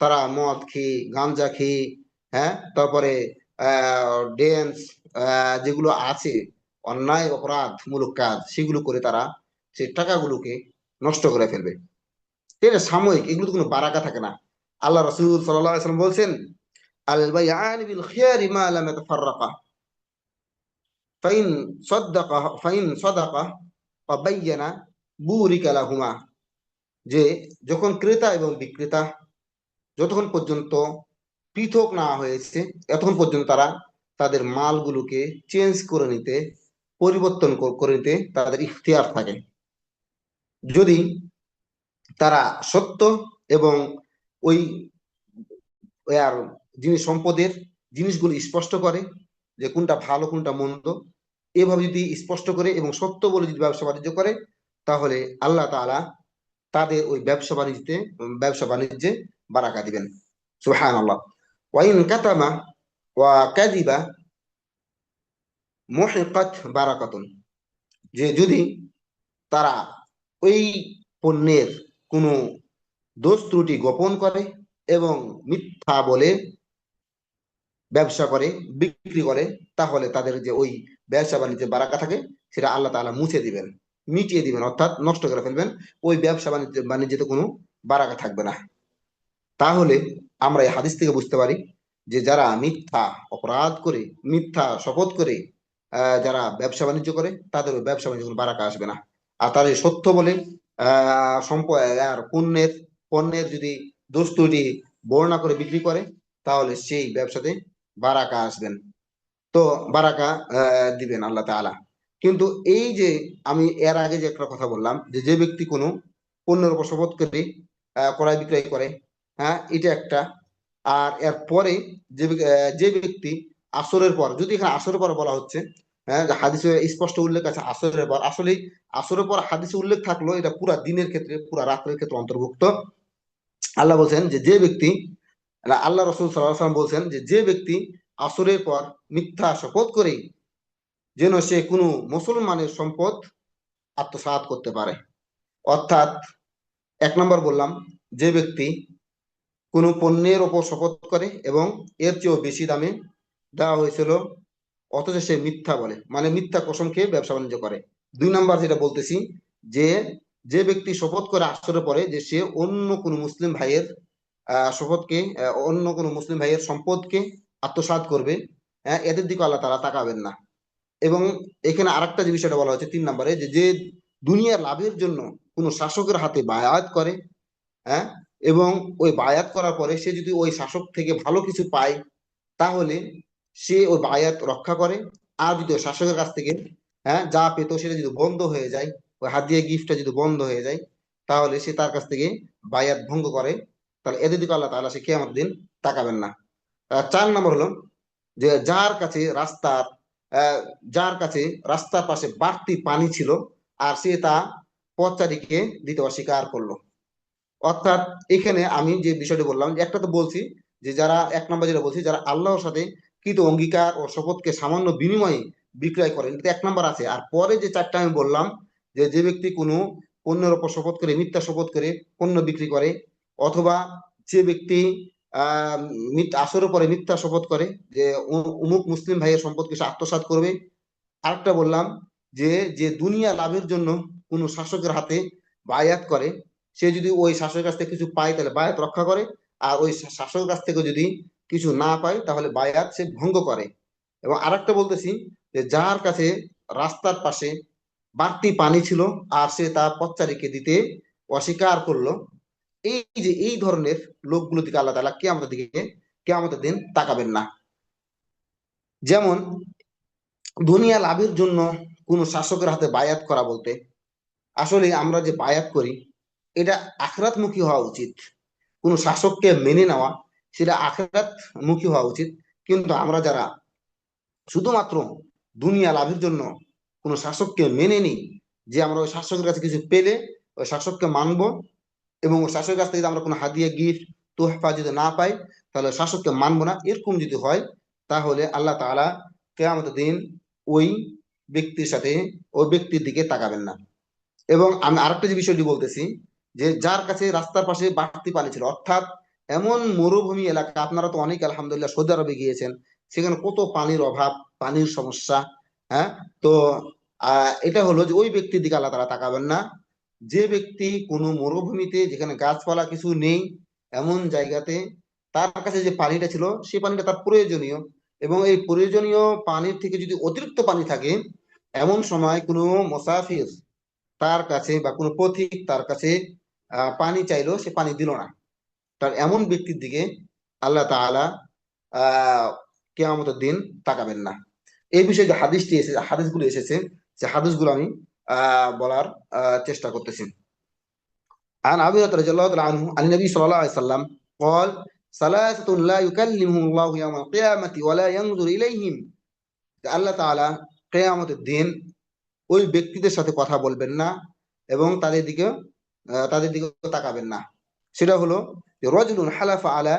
A: তারা মদ খেয়ে, গাঞ্জা খেয়ে, হ্যাঁ, তারপরে ড্যান্স, যেগুলো আছে অন্যায় অপরাধমূলক কাজ, সেগুলো করে তারা সেই টাকাগুলোকে নষ্ট করে ফেলবে। এটা সাময়িক, এগুলো তো কোনো বারাকা থাকে না। আল্লাহ রাসূল সাল্লাল্লাহু আলাইহি ওয়াসাল্লাম বলছেন, আল বাইআন বিল খিয়ারি মা লাম ইয়াতাফাররাকা, ফাইন সাদাকা ফাবায়্যানা বুরিকা লাহুমা, যে যখন ক্রেতা এবং বিক্রেতা যতক্ষণ পর্যন্ত পৃথক না হয়েছে, এতক্ষণ পর্যন্ত তারা তাদের মালগুলোকে চেঞ্জ করে নিতে, পরিবর্তন করে নিতে তাদের ইখতিয়ার থাকে। যদি তারা সত্য এবং ওই আর যিনি সম্পদের জিনিসগুলো স্পষ্ট করে, যে কোনটা ভালো কোনটা মন্দ, এভাবে যদি স্পষ্ট করে এবং সত্য বলে যদি ব্যবসা বাণিজ্য করে, তাহলে আল্লাহ তাআলা তাদের ওই ব্যবসা বাণিজ্যে বারাকা দিবেন। সুবহানাল্লাহ। ওয়াইন কাতামা ওয়া কাযিবা মুহিকাত বারাকাতুন, যে যদি তারা ওই পণ্যের কোনো দোষ ত্রুটি গোপন করে এবং মিথ্যা বলে ব্যবসা করে, বিক্রি করে, তাহলে তাদের যে ওই ব্যবসা বাণিজ্যে বারাকা থাকে সেটা আল্লাহ তাআলা মুছে দিবেন, মিটিয়ে দিবেন, অর্থাৎ নষ্ট করে ফেলবেন, ওই ব্যবসা বাণিজ্যতে কোনো বারাকা থাকবে না। তাহলে আমরা এই হাদিস থেকে বুঝতে পারি যে যারা মিথ্যা অপরাধ করে, মিথ্যা শপথ করে যারা ব্যবসা বাণিজ্য করে, তাদের ওই ব্যবসা বাণিজ্য কোনো বারাকা আসবে না। আর তারা যদি সত্য বলে সম্পদ আর পণ্যের যদি দোষ ত্রুটি বর্ণনা করে বিক্রি করে, তাহলে সেই ব্যবসাতে বারাকা আসবেন। তো বারাকা দিবেন আল্লাহ তাআলা। কিন্তু এই যে আমি এর আগে যে একটা কথা বললাম, যে যে ব্যক্তি কোনো পণ্যের উপর শপথ করে ক্রয় বিক্রয় করে, হ্যাঁ, এটা একটা। আর এর পরে যে ব্যক্তি আসরের পর, যদি এখানে আসরের পর বলা হচ্ছে, হ্যাঁ, যে হাদিসে স্পষ্ট উল্লেখ আছে আসরের পর, আসলে আসরের পর হাদিসে উল্লেখ থাকলো, এটা পুরা দিনের ক্ষেত্রে, পুরা রাত্রের ক্ষেত্রে অন্তর্ভুক্ত। আল্লাহ বলছেন যে যে ব্যক্তি, আল্লাহ রাসূল সাল্লাল্লাহু আলাইহি ওয়াসাল্লাম বলছেন যে যে ব্যক্তি আসরের পর মিথ্যা শপথ করে যেন সে কোনো মুসলমানের সম্পদ আত্মসাৎ করতে পারে। অর্থাৎ 1 নম্বর বললাম, যে ব্যক্তি কোনো পণ্যের ওপর শপথ করে এবং এর চেয়েও বেশি দামে দেওয়া হয়েছিল, অথচ সে মিথ্যা বলে, মানে মিথ্যা কসম খেয়ে ব্যবসা বাণিজ্য করে। 2 নম্বর যেটা বলতেছি, যে যে ব্যক্তি শপথ করে আসরে পরে যে সে অন্য কোনো মুসলিম ভাইয়ের শপথকে, অন্য কোনো মুসলিম ভাইয়ের সম্পদকে আত্মসাৎ করবে, এদের দিকে আল্লাহ তাআলা তাকাবেন না। এবং এখানে আরেকটা যে বিষয়টা বলা হচ্ছে 3 নম্বরে, যে যে দুনিয়ার লাভের জন্য কোনো শাসকের হাতে বায়াত করে, হ্যাঁ, এবং ওই বায়াত করার পরে সে যদি ওই শাসক থেকে ভালো কিছু পায়, তাহলে সে ওই বায়াত রক্ষা করে। আর যদি ওই শাসকের কাছ থেকে যা পেত সেটা যদি বন্ধ হয়ে যায়, ওই হাদিয়া গিফটটা যদি বন্ধ হয়ে যায়, তাহলে সে তার কাছ থেকে বায়াত ভঙ্গ করে। তাহলে এদের দিকে আল্লাহ তাআলা সে কিয়ামত দিন তাকাবেন না। 4 নম্বর হলো, যে আহ, যার কাছে রাস্তার পাশে বাড়তি পানি ছিল, আর সে তা পথচারীকে দিতে অস্বীকার করলো। অর্থাৎ এখানে আমি যে বিষয়টা বললাম, যে একটা তো বলছি যে যারা 1 নম্বর যেটা বলছি, যারা আল্লাহর সাথে কৃত অঙ্গীকার ও শপথকে সামান্য বিনিময়ে বিক্রয় করেন, এটা 1 নম্বর আছে। আর পরে যে 4টা আমি বললাম, যে যে ব্যক্তি কোনো পণ্যের ওপর শপথ করে, মিথ্যা শপথ করে পণ্য বিক্রি করে, অথবা যে ব্যক্তি আসরের পরে মিথ্যা শপথ করে যে অমুক মুসলিম ভাইয়ের সম্পদকে সে আত্মসাৎ করবে। আরেকটা বললাম, যে যে দুনিয়া লাভের জন্য কোনো শাসকের হাতে বায়াত করে, সে যদি ওই শাসকের কাছ থেকে কিছু পায় তাহলে বায়াত রক্ষা করে, আর ওই শাসকের কাছ থেকে যদি কিছু না পায় তাহলে বায়াত সে ভঙ্গ করে। এবং আরেকটা বলতেছি, যে যার কাছে রাস্তার পাশে বাড়তি পানি ছিল, আর সে তার পথচারীকে দিতে অস্বীকার করলো, এই যে এই ধরনের লোকগুলো দিকে আল্লাহ তাআলা কিয়ামতের দিন তাকাবেন না। যেমন দুনিয়া লাভের জন্য কোন শাসকের হাতে বায়াত করা বলতে, আসলে আমরা যে বায়াত করি এটা আখিরাত মুখী হওয়া উচিত। কোন শাসককে মেনে নেওয়া, সেটা আখিরাত মুখী হওয়া উচিত। কিন্তু আমরা যারা শুধুমাত্র দুনিয়া লাভের জন্য কোন শাসককে মেনে নিই, যে আমরা ওই শাসকের কাছে কিছু পেলে ওই শাসককে মানবো, এবং ওই শাসকের কাছ থেকে যদি আমরা কোনো হাদিয়া গিফট তোহফা যদি না পাই, তাহলে শাসককে মানবো না, এরকম যদি হয়, তাহলে আল্লাহ তাআলা কিয়ামতের দিন ওই ব্যক্তির সাথে, ওই ব্যক্তির দিকে তাকাবেন না। এবং আমি আরেকটা যে বিষয়টি বলতেছি, যে যার কাছে রাস্তার পাশে বাড়তি পানি ছিল, অর্থাৎ এমন মরুভূমি এলাকা, আপনারা তো অনেক আলহামদুলিল্লাহ সৌদি আরবে গিয়েছেন, সেখানে কত পানির অভাব, পানির সমস্যা, হ্যাঁ। তো এটা হলো যে ওই ব্যক্তির দিকে আল্লাহ তাআলা তাকাবেন না, যে ব্যক্তি কোনো মরুভূমিতে যেখানে গাছপালা কিছু নেই, এমন জায়গাতে তার কাছে যে পানিটা ছিল সেই পানিটা তার প্রয়োজনীয়, এবং এই প্রয়োজনীয় পানির থেকে যদি অতিরিক্ত পানি থাকে, এমন সময় কোনো মুসাফির তার কাছে বা কোনো পথিক তার কাছে পানি চাইলো, সে পানি দিল না, তার এমন ব্যক্তির দিকে আল্লাহ তাআলা আহ কিয়ামতের দিন তাকাবেন না। এই বিষয়ে যে হাদিসগুলো এসেছে, সে হাদিসগুলো আমি বলার চেষ্টা করতেছি। عن أبي هريرة رضي الله تعالى عنه عن النبي صلى الله عليه وسلم قال: ثلاثة لا يكلمهم الله يوم القيامة ولا ينظر إليهم। আল্লাহ তাআলা কিয়ামতের দিন ওই ব্যক্তিদের সাথে কথা বলবেন না, এবং তাদের দিকে তাকাবেন না। সেটা হলো যে রজুলুন হালাফা আলা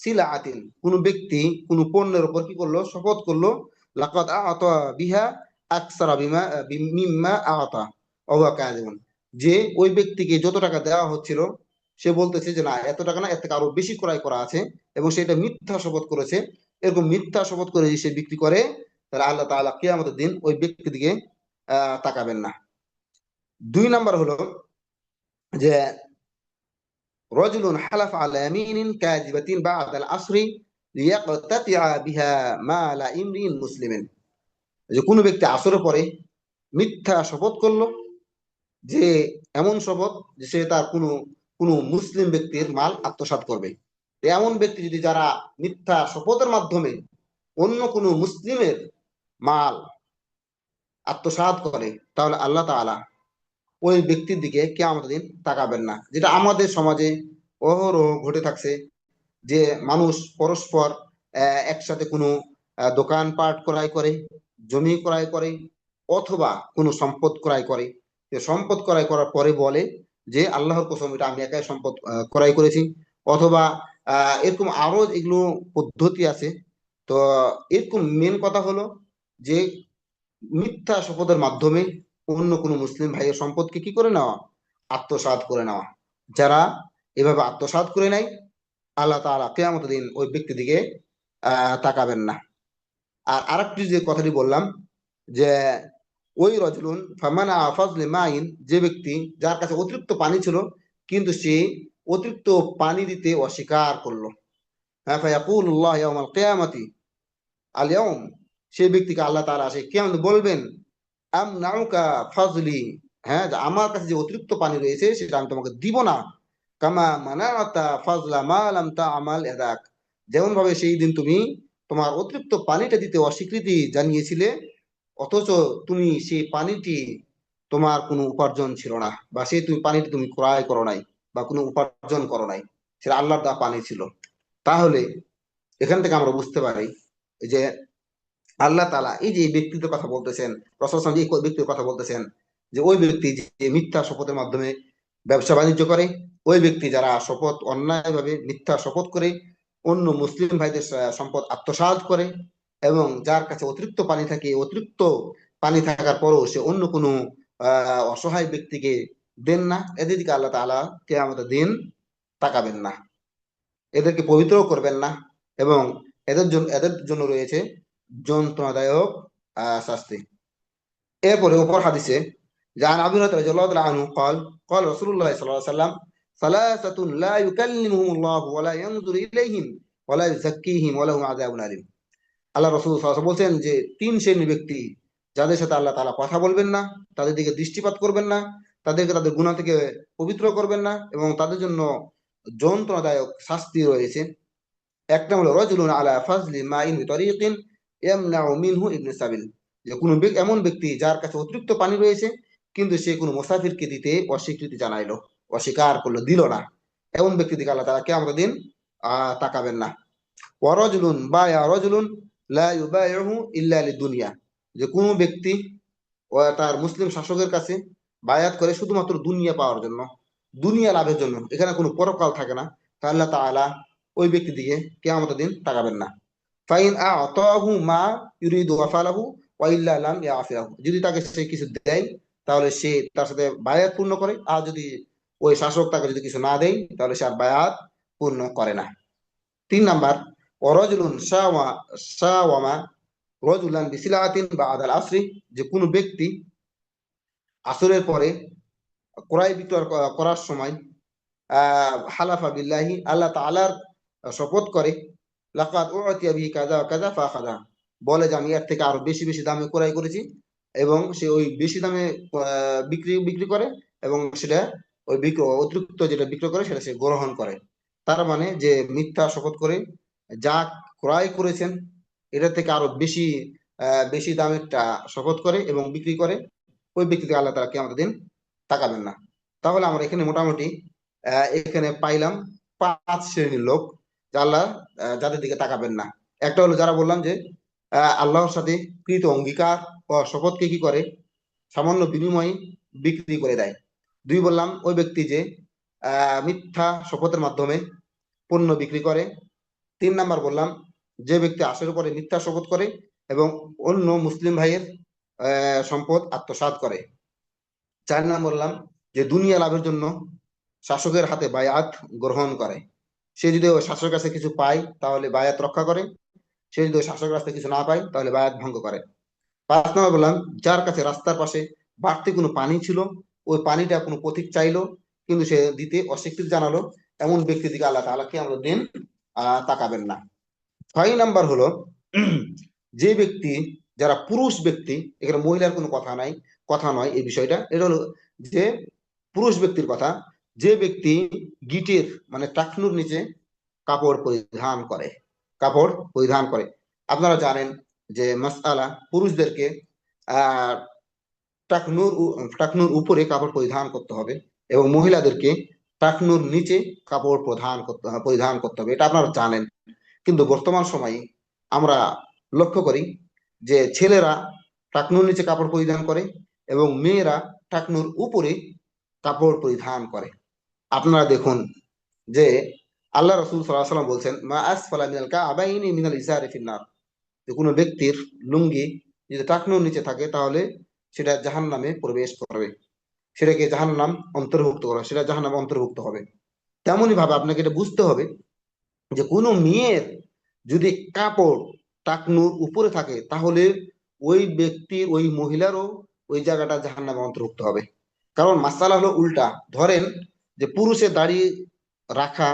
A: সিলাআতিন, কোন ব্যক্তি কোন পণ্যের উপর কি করলো, শপথ করলো, লাকাদ আ'তা বিহা আকসারা মিম্মা আ'তা ওয়া হুয়া কাযিবুন, যে ওই ব্যক্তিকে যত টাকা দেওয়া হচ্ছিল সে বলতেছে যে না, এত টাকা না, এর থেকে আরো বেশি ক্রয় করা আছে, এবং সেটা মিথ্যা শপথ করেছে। এরকম মিথ্যা শপথ করে যদি সে বিক্রি করে, তাহলে আল্লাহ তাআলা কিয়ামতের দিন ওই ব্যক্তির দিকে তাকাবেন না। 2 নম্বর হলো, যে রজুলুন হালাফ আলা ইয়ামিনিন কাযিবাতিন বা'দাল আসরি লিয়াকতাতিআ বিহা মালা ইমরিন মুসলিমিন, যে কোনো ব্যক্তি আসরের পরে মিথ্যা শপথ করলো, যে এমন শপথ যে সে তার কোনো কোনো মুসলিম ব্যক্তির মাল আত্মসাৎ করবে। এমন ব্যক্তি যদি, যারা মিথ্যা শপথের মাধ্যমে অন্য কোনো মুসলিমের মাল আত্মসাৎ করে, তাহলে আল্লাহ তাআলা ওই ব্যক্তির দিকে কিয়ামতের দিন তাকাবেন না। যেটা আমাদের সমাজে অহরহ ঘটে থাকছে, যে মানুষ পরস্পর একসাথে কোনো দোকানপাট ক্রয় করে, জমি ক্রয় করে, অথবা কোনো সম্পদ ক্রয় করে। সম্পদ ক্রয় করার পরে বলে যে আল্লাহর কসম এটা আমি একাই সম্পদ ক্রয় করেছি, অথবা এরকম আরো এগুলো পদ্ধতি আছে। তো এরকম মেন কথা হলো, যে মিথ্যা শপথের মাধ্যমে অন্য কোনো মুসলিম ভাইয়ের সম্পদকে কি করে নেওয়া, আত্মসাৎ করে নেওয়া। যারা এভাবে আত্মসাৎ করে নেয়, আল্লাহ তাআলা কিয়ামতের দিন ওই ব্যক্তির দিকে তাকাবেন না। আর আরেকটি যে কথাটি বললাম, যে ওই রজুলুন ফামানা ফাজলে মাইন, যে ব্যক্তি যার কাছে অতিরিক্ত পানি ছিল কিন্তু সে অতিরিক্ত পানি দিতে অস্বীকার করলো, হ্যাঁ, ফায়াকুলুল্লাহ ইয়াউমাল কিয়ামাতি আল ইয়াউম, সেই ব্যক্তিকে আল্লাহ তাআলা সে কিয়ামত বলবেন, আম নাউকা ফাজলি, হ্যাঁ, যে আমার কাছে যে অতিরিক্ত পানি রয়েছে সেটা আমি তোমাকে দিব না। কামা মানাতা ফাজলা মা লাম তা'মাল ইয়াদাক, যেমন ভাবে সেই দিন তুমি তোমার অতিরিক্ত পানিটা দিতে অস্বীকৃতি জানিয়েছিলে, অথচ তুমি সেই পানিটি, তোমার কোনো উপার্জন ছিল না, বা সেই তুমি পানিটি তুমি ক্রয় করো নাই বা কোনো উপার্জন করো নাই, সেটা আল্লাহর দেওয়া পানি ছিল। তাহলে এখান থেকে আমরা বুঝতে পারি যে আল্লাহ তাআলা এই যে এই ব্যক্তিত্বের কথা বলতেছেন, রাসূল সাল্লাল্লাহু আলাইহি ওয়াসাল্লাম এই ব্যক্তির কথা বলতেছেন, যে ওই ব্যক্তি যে মিথ্যা শপথের মাধ্যমে ব্যবসা বাণিজ্য করে, ওই ব্যক্তি যারা শপথ অন্যায়ভাবে মিথ্যা শপথ করে অন্য মুসলিম ভাইদের সম্পদ আত্মসাৎ করে, এবং যার কাছে অতিরিক্ত পানি থাকে, অতিরিক্ত পানি থাকার পরও সে অন্য কোনো অসহায় ব্যক্তিকে দেন না, এদের দিকে আল্লাহ তাআলা কিয়ামতের দিন তাকাবেন না, এদেরকে পবিত্র করবেন না, এবং এদের জন্য রয়েছে যন্ত্রণাদায়ক শাস্তি। এরপরে অপর হাদিসে জান আবু হুরায়রা রাদিয়াল্লাহু তাআলা আনহু قال قال رسول الله صلى الله عليه وسلم ثلاثة لا يكلمهم الله ولا ينظر إليهم ولا يزكيهم ولهم عذاب أليم। আল্লাহ রাসূল সাল্লাল্লাহু আলাইহি ওয়াসাল্লাম বলছেন যে তিন শ্রেণীর ব্যক্তি, যাদের সাথে আল্লাহ তাআলা কথা বলবেন না, তাদের দিকে দৃষ্টিপাত করবেন না, তাদেরকে তাদের গুনাহ থেকে পবিত্র করবেন না, এবং তাদের জন্য যন্ত্রণাদায়ক শাস্তি রয়েছে। একটা হলো রজুলুন আলা ফাজলি মাইন বিতরিকিন ইয়ামনাউ মিনহু ইবনে সাবিল, যে কোনো এমন ব্যক্তি যার কাছে অতিরিক্ত পানি রয়েছে কিন্তু সে কোনো মুসাফিরকে দিতে অস্বীকৃতি জানাইলো, অস্বীকার করলো, দিল না, এমন ব্যক্তি দিকে আল্লাহ তাআলা কিয়ামতের দিন তাকাবেন না। ওয়া রাজুলুন বায়া রাজুলুন লা ইউবাইউহু ইল্লা লিদুনিয়া, যে কোনো ব্যক্তি ও তার মুসলিম শাসকের কাছে বায়াত করে শুধুমাত্র দুনিয়া পাওয়ার জন্য, দুনিয়া লাভের জন্য, এখানে কোনো পরকাল থাকে না, তা আল্লাহ তাআলা ওই ব্যক্তির দিকে কিয়ামতের দিন তাকাবেন না। ফাইন আতাহু মা ইউরিদু ওয়াফালাহু ওয়া ইল্লা লাম ইয়াফিরাহু, যদি তাকে সে কিছু দেয় তাহলে সে তার সাথে বায়াত পূর্ণ করে, আর যদি ওই শাসক তাকে যদি কিছু না দেয় তাহলে সে আর বায়াত পূর্ণ করে না। 3 নাম্বার, ওয়ারাজুলুন শাওয়ামা রাজুলান বিসিলাতিন বা'দাল আসরি, যে কোনো ব্যক্তি আসরের পরে ক্রয় বিক্রয় করার সময় হালাফা বিল্লাহি, আল্লাহ তাআলার শপথ করে, লাকাদ উতিয়া বিহি কাযা ওয়া কাযা ফাখাযা, বলে যে আমি এর থেকে আরো বেশি বেশি দামে ক্রয় করেছি, এবং সে ওই বেশি দামে বিক্রি বিক্রি করে, এবং সেটা ওই অতিরিক্ত যেটা বিক্রয় করে সেটা সে গ্রহণ করে। তার মানে যে মিথ্যা শপথ করে যা ক্রয় করেছেন এটা থেকে আরো বেশি বেশি দামেরটা শপথ করে এবং বিক্রি করে, ওই ব্যক্তিকে আল্লাহ তাআলা কিয়ামতের দিন তাকাবেন না। তাহলে আমরা এখানে মোটামুটি এখানে পাইলাম 5 শ্রেণীর লোক, যা আল্লাহ যাদের দিকে তাকাবেন না। একটা হলো যারা বললাম যে আল্লাহর সাথে কৃত অঙ্গীকার ও শপথকে কি করে সামান্য বিনিময়ে বিক্রি করে দেয়। 2 বললাম ওই ব্যক্তি যে মিথ্যা শপথের মাধ্যমে পণ্য বিক্রি করে। 3 নাম্বার বললাম যে ব্যক্তি আসের উপরে মিথ্যা শপথ করে এবং অন্য মুসলিম ভাইয়ের সম্পদ আত্মসাৎ করে। 4 নাম্বার বললাম যে দুনিয়া লাভের জন্য শাসকের হাতে বায়াত গ্রহণ করে, সে যদি ওই শাসকের কাছে কিছু পায় তাহলে বায়াত রক্ষা করে, সে যদি ওই শাসকের কাছে কিছু না পায় তাহলে বায়াত ভঙ্গ করে। 5 নাম্বার বললাম যার কাছে রাস্তার পাশে বাড়তি কোনো পানি ছিল, ওই পানিটা কোনো পথিক চাইলো কিন্তু সে দিতে অস্বীকৃতি জানালো, এমন ব্যক্তির দিকে আল্লাহ তাআলা কিয়ামতের দিন তাকাবেন না। 6 নাম্বার হলো যে ব্যক্তি, যারা পুরুষ ব্যক্তি, এখানে মহিলার কোনো কথা নাই, কথা নয় এই বিষয়টা, এটা হলো যে পুরুষ ব্যক্তির কথা, যে ব্যক্তি গিটের মানে টাকনুর নিচে কাপড় পরিধান করে, কাপড় পরিধান করে। আপনারা জানেন যে মাসআলা পুরুষদেরকে আহ টাকনুর টাকনুর উপরে কাপড় পরিধান করতে হবে এবং মহিলাদেরকে টাকনুর নিচে কাপড় পরিধান করতে হবে, এটা আপনারা জানেন। কিন্তু বর্তমান সময়ে আমরা লক্ষ্য করি যে ছেলেরা টাকনুর নিচে কাপড় পরিধান করে এবং মেয়েরা টাকনুর উপরে কাপড় পরিধান করে। আপনারা দেখুন যে আল্লাহ রাসূল সাল্লাল্লাহু আলাইহি ওয়াসাল্লাম বলছেন, মা আসফালা মিনাল কা'বাইনি মিনাল ইজারি ফিন্নার, যে কোনো ব্যক্তির লুঙ্গি যদি টাকনুর নিচে থাকে তাহলে সেটা জাহান্নামে প্রবেশ করবে, সেটাকে জাহান্নাম অন্তর্ভুক্ত করা, সেটা জাহান্নামে অন্তর্ভুক্ত হবে। তেমনই ভাবে আপনাকে এটা বুঝতে হবে যে কোনো মেয়ের যদি কাপড় টাকনুর উপরে থাকে তাহলে ওই ব্যক্তির, ওই মহিলারও ওই জায়গাটা জাহান্নামে অন্তর্ভুক্ত হবে। কারণ মাসালা হলো উল্টা। ধরেন যে পুরুষের রাখা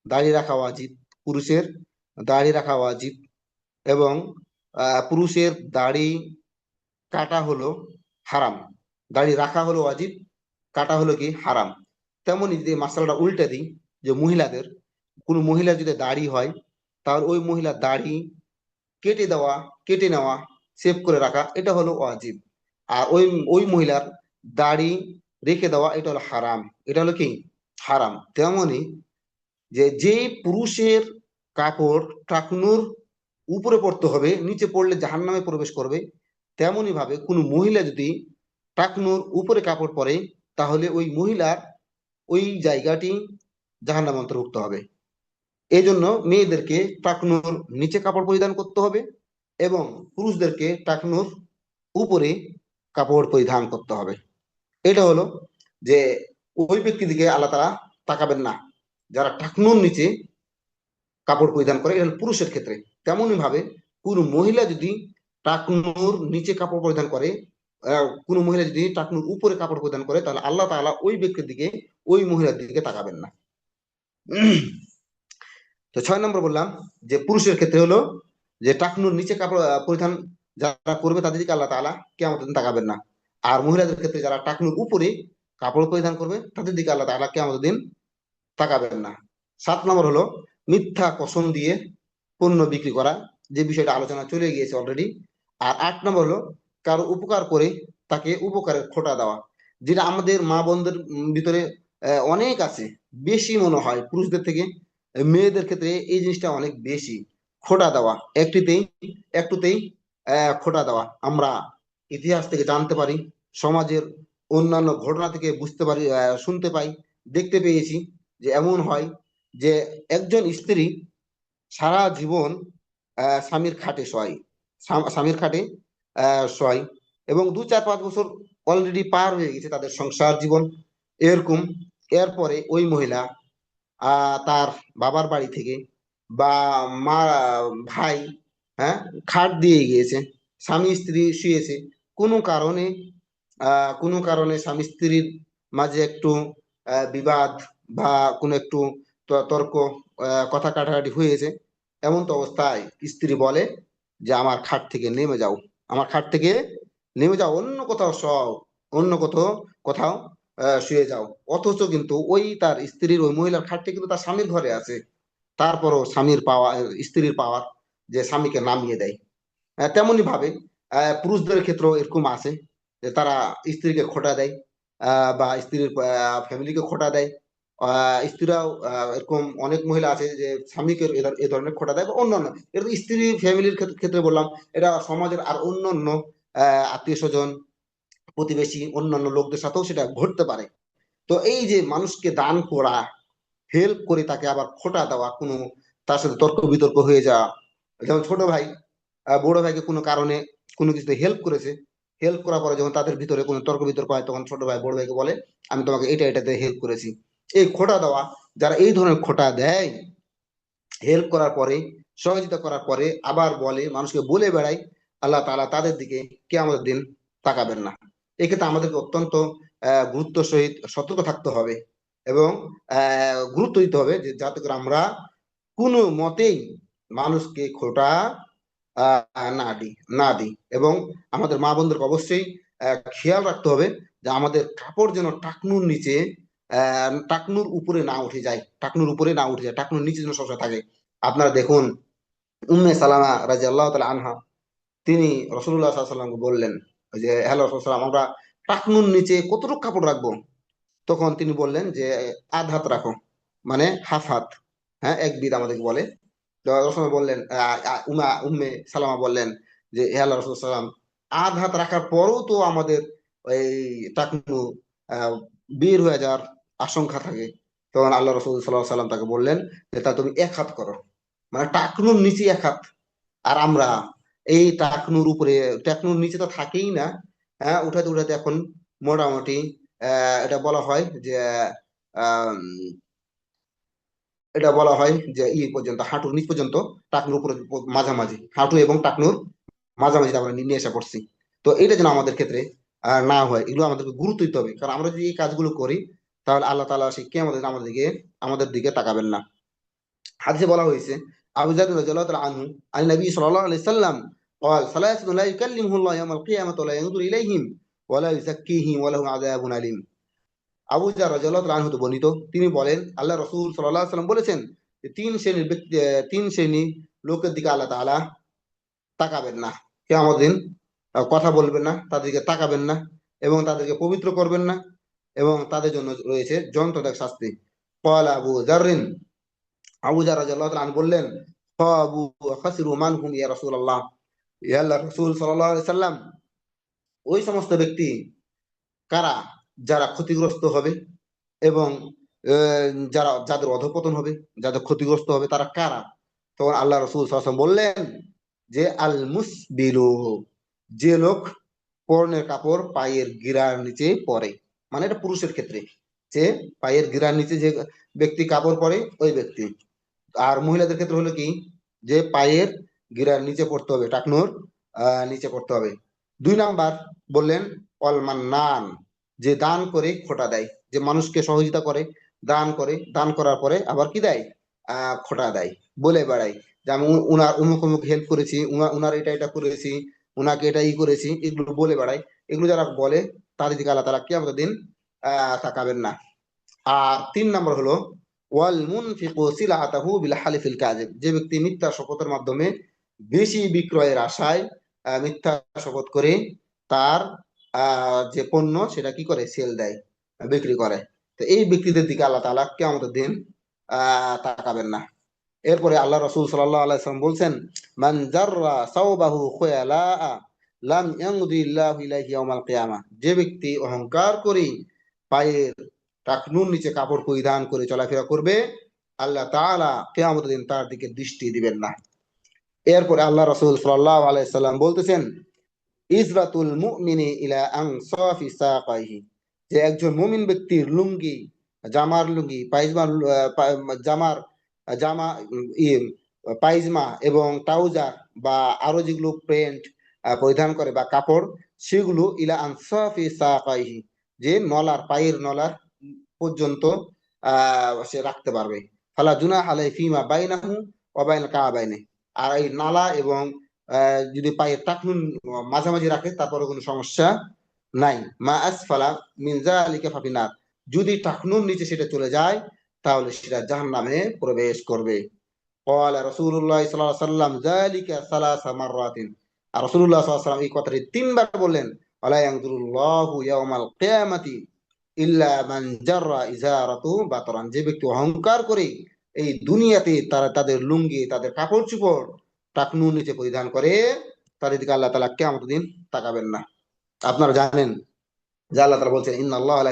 A: দাড়ি রাখা ওয়াজিব, পুরুষের দাড়ি রাখা ওয়াজিব, এবং পুরুষের দাড়ি কাটা হলো হারাম, দাড়ি রাখা হলো ওয়াজিব, কাটা হলো কি হারাম। তেমনি যদি মাসালাটা উল্টে দিই, যে মহিলাদের, কোনো মহিলা যদি দাড়ি হয় তাহলে ওই মহিলার দাড়ি কেটে দেওয়া, কেটে নেওয়া, সেভ করে রাখা এটা হলো ওয়াজিব। আর ওই ওই মহিলার দাড়ি রেখে দেওয়া এটা হলো হারাম, এটা হলো কি হারাম। তেমনি যে যেই পুরুষের কাপড় টাকনুর উপরে পড়তে হবে, নিচে পড়লে জাহান্নামে প্রবেশ করবে, তেমনি ভাবে কোনো মহিলা যদি টাকনুর উপরে কাপড় পরে তাহলে ওই মহিলার ওই জায়গাটি জাহান্নামে অন্তর্ভুক্ত হবে। এই জন্য মেয়েদেরকে টাকনুর নিচে কাপড় পরিধান করতে হবে এবং পুরুষদেরকে টাকনুর উপরে কাপড় পরিধান করতে হবে। এটা হলো যে ওই ব্যক্তির দিকে আল্লাহ তাআলা তাকাবেন না যারা টাকনুর নিচে কাপড় পরিধান করে, এটা হলো পুরুষের ক্ষেত্রে। তেমনই ভাবে কোনো মহিলা যদি টাকনুর নিচে কাপড় পরিধান করে, কোনো মহিলা যদি টাকনুর উপরে কাপড় পরিধান করে, তাহলে আল্লাহ তাআলা ওই ব্যক্তির দিকে, ওই মহিলার দিকে তাকাবেন না। তো 6 নম্বর বললাম যে পুরুষের ক্ষেত্রে হলো যে টাকনুর নিচে কাপড় পরিধান যারা করবে তাদের দিকে আল্লাহ তাআলা কিয়ামতের দিন তাকাবেন না। আর মহিলাদের ক্ষেত্রে যারা টাকনুর উপরে কাপড় পরিধান করবে তাদের দিকে আল্লাহ তাআলা কিয়ামতের দিন তাকাবেন না। 7 নম্বর হলো মিথ্যা কসম দিয়ে পণ্য বিক্রি করা, যে বিষয়টা আলোচনা চলে গিয়েছে অলরেডি। আর 8 নম্বর হলো কারো উপকার করে তাকে উপকারের খোঁটা দেওয়া, যেটা আমাদের মা বোনদের ভিতরে অনেক আছে, বেশি মনে হয় পুরুষদের থেকে মেয়েদের ক্ষেত্রে এই জিনিসটা অনেক বেশি। খোঁটা দেওয়া, একটুতেই খোঁটা দেওয়া আমরা ইতিহাস থেকে জানতে পারি, সমাজের অন্যান্য ঘটনা থেকে বুঝতে পারি, শুনতে পাই, দেখতে পেয়েছি যে এমন হয় যে একজন স্ত্রী সারা জীবন স্বামীর খাটে শোয়, স্বামীর খাটে শোয়, এবং 2 4 5 বছর অলরেডি পার হয়ে গেছে তাদের সংসার জীবন এরকম। এরপরে ওই মহিলা তার বাবার বাড়ি থেকে বা মা, ভাই, হ্যাঁ, খাট দিয়ে গিয়েছে, স্বামী স্ত্রী শুয়েছে, কোনো কারণে কোনো কারণে স্বামী স্ত্রীর মাঝে একটু বিবাদ বা কোনো একটু তর্ক, কথা কাটাকাটি হয়েছে। এমন তো অবস্থায় স্ত্রী বলে যে আমার খাট থেকে নেমে যাও, আমার খাট থেকে নেমে যাও, অন্য কোথাও শোও, অন্য কোথাও কোথাও শুয়ে যাও। অথচ কিন্তু ওই তার স্ত্রীর, ওই মহিলার খাটটি কিন্তু তার স্বামীর ঘরে আছে, তারপরও স্বামীর পাওয়া, স্ত্রীর পাওয়ার যে স্বামীকে নামিয়ে দেয়। তেমনি ভাবে পুরুষদের ক্ষেত্রেও এরকম আছে যে তারা স্ত্রীকে খোঁটা দেয়, বা স্ত্রীর ফ্যামিলিকে খোঁটা দেয়। স্ত্রীরাও এরকম অনেক মহিলা আছে যে স্বামীকে এ ধরনের খোঁটা দেয় বা অন্যান্য, এটা তো স্ত্রী ফ্যামিলির ক্ষেত্রে বললাম, এটা সমাজের আর অন্যান্য আত্মীয় স্বজন, প্রতিবেশী, অন্যান্য লোকদের সাথেও সেটা ঘটতে পারে। তো এই যে মানুষকে দান করা, হেল্প করে তাকে আবার খোঁটা দেওয়া, কোনো তার সাথে তর্ক বিতর্ক হয়ে যাওয়া, যেমন ছোট ভাই বড় ভাইকে কোনো কারণে কোনো কিছুতে হেল্প করেছে, হেল্প করার পরে যখন তাদের ভিতরে কোনো তর্ক বিতর্ক হয় তখন ছোট ভাই বড় ভাইকে বলে আমি তোমাকে এটা এটাতে হেল্প করেছি। এই খোঁটা দেওয়া, যারা এই ধরনের খোঁটা দেয়, হেল্প করার পরে, সহযোগিতা করার পরে আবার বলে, মানুষকে বলে বেড়ায়, আল্লাহ তাআলা তাদের দিকে কিয়ামতের দিন তাকাবেন না। এক্ষেত্রে আমাদেরকে অত্যন্ত গুরুত্ব সহিত সতর্ক থাকতে হবে এবং গুরুত্ব দিতে হবে যে যাতে করে আমরা কোনো মতেই মানুষকে খোঁটা না দিই। এবং আমাদের মা বোনদেরকে অবশ্যই খেয়াল রাখতে হবে যে আমাদের কাপড় যেন টাকনুর নিচে, টাকনুর উপরে না উঠে যায়, টাকনুর উপরে না উঠে যায়, টাকনুর নিচে যেন সবসময় থাকে। আপনারা দেখুন উম্মে সালামা রাদিয়াল্লাহু তাআলা আনহা, তিনি রাসূলুল্লাহ সাল্লাল্লাহু আলাইহি ওয়াসাল্লামকে বললেন যে হ্যালো রাসূলুল্লাহ, আমরা টাকনুর নিচে কতটুকু কাপড় রাখবো? তখন তিনি বললেন যে আধ হাত রাখো, মানে হাফ হাত। হ্যাঁ, এক বিদ আমাদেরকে বলে। তো রসুল বললেন, উম্মে সালামা বললেন যে হে আল্লাহ রাসূল সাল্লাম, আধ হাত রাখার পরও তো আমাদের এই টাকনু আহ, বের হয়ে যাওয়ার আশঙ্কা থাকে। তখন আল্লাহ রসুল সাল্লাহ সাল্লাম তাকে বললেন যে তা তুমি 1 হাত করো, মানে টাকনুর নিচে 1 হাত। আর আমরা এই টাকনুর নিচে তো থাকেই না। হ্যাঁ, উঠাতে উঠাতে এখন মোটামুটি এটা বলা হয় যে আহ এটা বলা হয় যে পর্যন্ত, হাঁটুর নিচ পর্যন্ত, টাকনুর উপরে মাঝামাঝি, হাঁটু এবং টাকনুর মাঝামাঝি আমরা নিয়ে এসে পড়ছি। তো এটা যেন আমাদের ক্ষেত্রে না হয়, এগুলো আমাদেরকে গুরুত্ব দিতে হবে, কারণ আমরা যদি এই কাজগুলো করি তাহলে আল্লাহ তাআলা সেই কিয়ামতের দিন আমাদের দিকে তাকাবেন না। হাদিসে বলা হয়েছে, আবু যার রাদিয়াল্লাহু তাআলা আনহু আন নবী সাল্লাল্লাহু আলাইহি সাল্লাম قال ثلاثة لا يكلمه الله يوم القيامة ولا ينظر إليهم ولا يزكيهم ولهم عذاب أليم। আবু যার রাদিয়াল্লাহু তাআলা আনহু বর্ণিত, তিনি বলেন আল্লাহ রাসূল সাল্লাল্লাহু আলাইহি সাল্লাম বলেছেন যে তিন শ্রেণী লোকের দিকে আল্লাহ তাআলা তাকাবেন না কিয়ামত দিন। কথা বলবেন না, তাদেরকে তাকাবেন না, এবং তাদেরকে পবিত্র করবেন না, এবং তাদের জন্য রয়েছে যন্ত্রণাদায়ক শাস্তি। قال আবু যাররিন, আবু যার রাদিয়াল্লাহু তাআলা আনহু বললেন, খাবু ওয়া খাসিরু মান হুম ইয়া রাসূলুল্লাহ, ইয়া আল্লাহর রাসূল সাল্লাল্লাহু আলাইহি সাল্লাম, ওই সমস্ত ব্যক্তি কারা যারা ক্ষতিগ্রস্ত হবে, এবং যাদের অধঃপতন হবে, যাদের ক্ষতিগ্রস্ত হবে, তারা কারা? তখন আল্লাহ রাসূল সাল্লাল্লাহু আলাইহি ওয়াসাল্লাম বললেন যে আল মুসবিলু, যে লোক পরনের কাপড় পায়ের গিরার নিচে পরে, মানে এটা পুরুষের ক্ষেত্রে, যে পায়ের গিরার নিচে যে ব্যক্তি কাপড় পরে ওই ব্যক্তি। আর মহিলাদের ক্ষেত্রে হলো কি, যে পায়ের গিরার নিচে পড়তে হবে, টাকনুর নিচে পড়তে হবে। 2 নাম্বার বললেন অল মান্নান, যে দান করে খোটা দেয়, যে মানুষকে সহযোগিতা করে, দান করে, দান করার পরে আবার কি দেয়, খোটা দেয়, বলে বেড়ায় যে আমি উনার অমুক অমুক হেল্প করেছি, উনার এটা এটা করেছি, উনাকে এটা করেছি, এগুলো বলে বেড়ায়। এগুলো যারা বলে তাদের দিকে আল্লাহ তাআলা কিয়ামতের দিন তাকাবেন না। আর 3 নম্বর হলো ওয়াল মুনফিকু সিলআতাহু বিল হালিফিল কাযিব, যে ব্যক্তি মিথ্যা শপথের মাধ্যমে বেশি বিক্রয়ের আশায় মিথ্যা শপথ করে তার যে পণ্য সেটা কি করে, সেল দেয়, বিক্রি করে। তো এই ব্যক্তিদের দিকে আল্লাহ তাআলা কিয়ামতের দিন তাকাবেন না। এরপরে আল্লাহ রাসূল সাল্লাল্লাহু আলাইহি ওয়াসাল্লাম বলছেন, মান জাররা সাওবাহু খুয়ালা লাম ইয়ামদিল্লাহু ইলাইহি ইয়াউমাল কিয়ামাহ, যে ব্যক্তি অহংকার করে পায়ের টাকনুর নিচে কাপড় পরিধান করে চলাফেরা করবে, আল্লাহ তাআলা কিয়ামতের দিন তার দিকে দৃষ্টি দিবেন না। এরপরে আল্লাহ রাসূল সাল্লাল্লাহু আলাইহি সাল্লাম বলতেছেন, ইজরাতুল মুমিনি ইলা আনসাফি সাকাইহি, যে একজন মুমিন ব্যক্তির লুঙ্গি, জামার লুঙ্গি, জামার জামা পায়জামা এবং ট্রাউজার বা আরো যেগুলো প্যান্ট পরিধান করে বা কাপড়, সেগুলো ইলা আনসাফি সাকাইহি, যে নলার, পায়ের নলার পর্যন্ত সে রাখতে পারবে। ফালা জুনাহ আলাই ফিমা বাইনাহু ওয়া বাইনাল কাবাইনি, আর এই নালা এবং যদি পায়ের টাকনুন মাঝামাঝি রাখে তারপরে কোনো সমস্যা নাই। মা আসফালা মিন যালিকা ফাফিনার, যদি টাকনুন নিচে সেটা চলে যায় তাহলে সেটা জাহান্নামে প্রবেশ করবে। قال رسول الله صلى الله عليه وسلم ذلك 3 مرات, আর রাসূলুল্লাহ সাল্লাল্লাহু আলাইহি ওয়াসাল্লাম এই কথাটি 3 বার বললেন, ওয়ালা ইয়ানজুরুল্লাহু ইয়াউমাল কিয়ামাতি ইল্লা মান জাররা ইজারাতু বাতরান, যে ব্যক্তি অহংকার করে এই দুনিয়াতে তাদের লুঙ্গি, তাদের কাপড় চোপড় টাকনুর নিচে পরিধান করে, তাদের দিকে আল্লাহ তাআলা কিয়ামতের দিন তাকাবেন না। আপনারা জানেন যে আল্লাহ তাআলা বলছেন, ইন্নাল্লাহা লা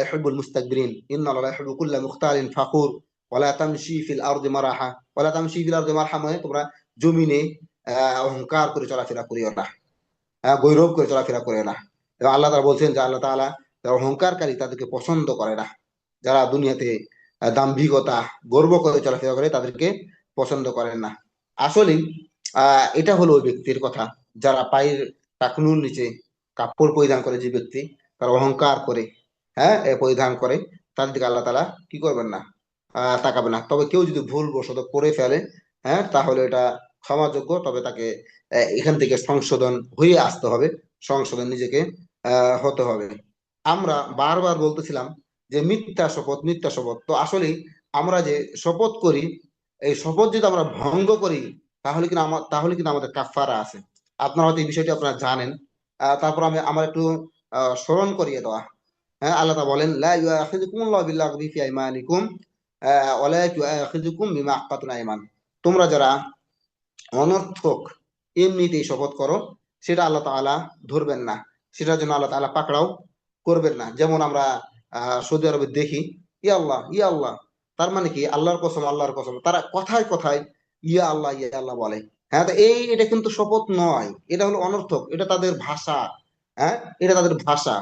A: ইউহিব্বুল মুস্তাকবিরিন, ইন্নাল্লাহা লা ইউহিব্বু কুল্লা মুখতালিন ফাখুর ওয়ালা তামশি ফিল আরদি মারাহা, ওয়ালা তামশি ফিল আরদি মারহা, মানে তোমরা জমিনে অহংকার করে চলাফেরা করিও না, গৌরব করে চলাফেরা করে না। এবং আল্লাহ তাআলা বলছেন যে আল্লাহ তাআলা যারা অহংকারী তাদেরকে পছন্দ করে না, যারা দুনিয়াতে দাম্ভিকতা, গর্ব করে চলাফেরা করে তাদেরকে পছন্দ করেন না। আসলে এটা হলো ওই ব্যক্তির কথা, যারা পায়ের টাকনুর নিচে কাপড় পরিধান করে, যে ব্যক্তি তারা অহংকার করে, হ্যাঁ, পরিধান করে, তাদের দিকে আল্লাহ তাআলা কি করবেন না, তাকাবে না। তবে কেউ যদি ভুল বশত করে ফেলে, হ্যাঁ, তাহলে এটা ক্ষমাযোগ্য, তবে তাকে এখান থেকে সংশোধন হয়ে আসতে হবে, সংশোধন নিজেকে হতে হবে। আমরা বারবার বলতেছিলাম যে মিথ্যা শপথ, মিথ্যা শপথ, তো আসলে আমরা যে শপথ করি, এই শপথ যদি আমরা ভঙ্গ করি তাহলে কিন্তু আমাদের কাফারা আছে। আপনারা হয়তো এই বিষয়টি আপনারা জানেন। তারপর আমার একটু স্মরণ করিয়ে দেওয়া। হ্যাঁ, আল্লাহ তাআলা বলেন, লা ইউআখিযুকুমুল্লাহু বিল্লাগবি ফি আইমানিকুম ওয়ালাকিন ইউআখিযুকুম বিমা আক্কাতুল আইমান, তোমরা যারা অনর্থক এমনিতেই শপথ করো, সেটা আল্লাহ তাআলা ধরবেন না, সেটার জন্য আল্লাহ তাআলা পাকড়াও করবেন না। যেমন আমরা সৌদি আরবে দেখি, ইয়া আল্লাহ ইয়া আল্লাহ, তার মানে কি আল্লাহর কসম আল্লাহর কসম, তারা কথায় কথায় ইয়া আল্লাহ বলে। হ্যাঁ, তো এটা কিন্তু শপথ নয়, এটা হলো অনর্থক, এটা তাদের ভাষা। হ্যাঁ, এটা তাদের ভাষা।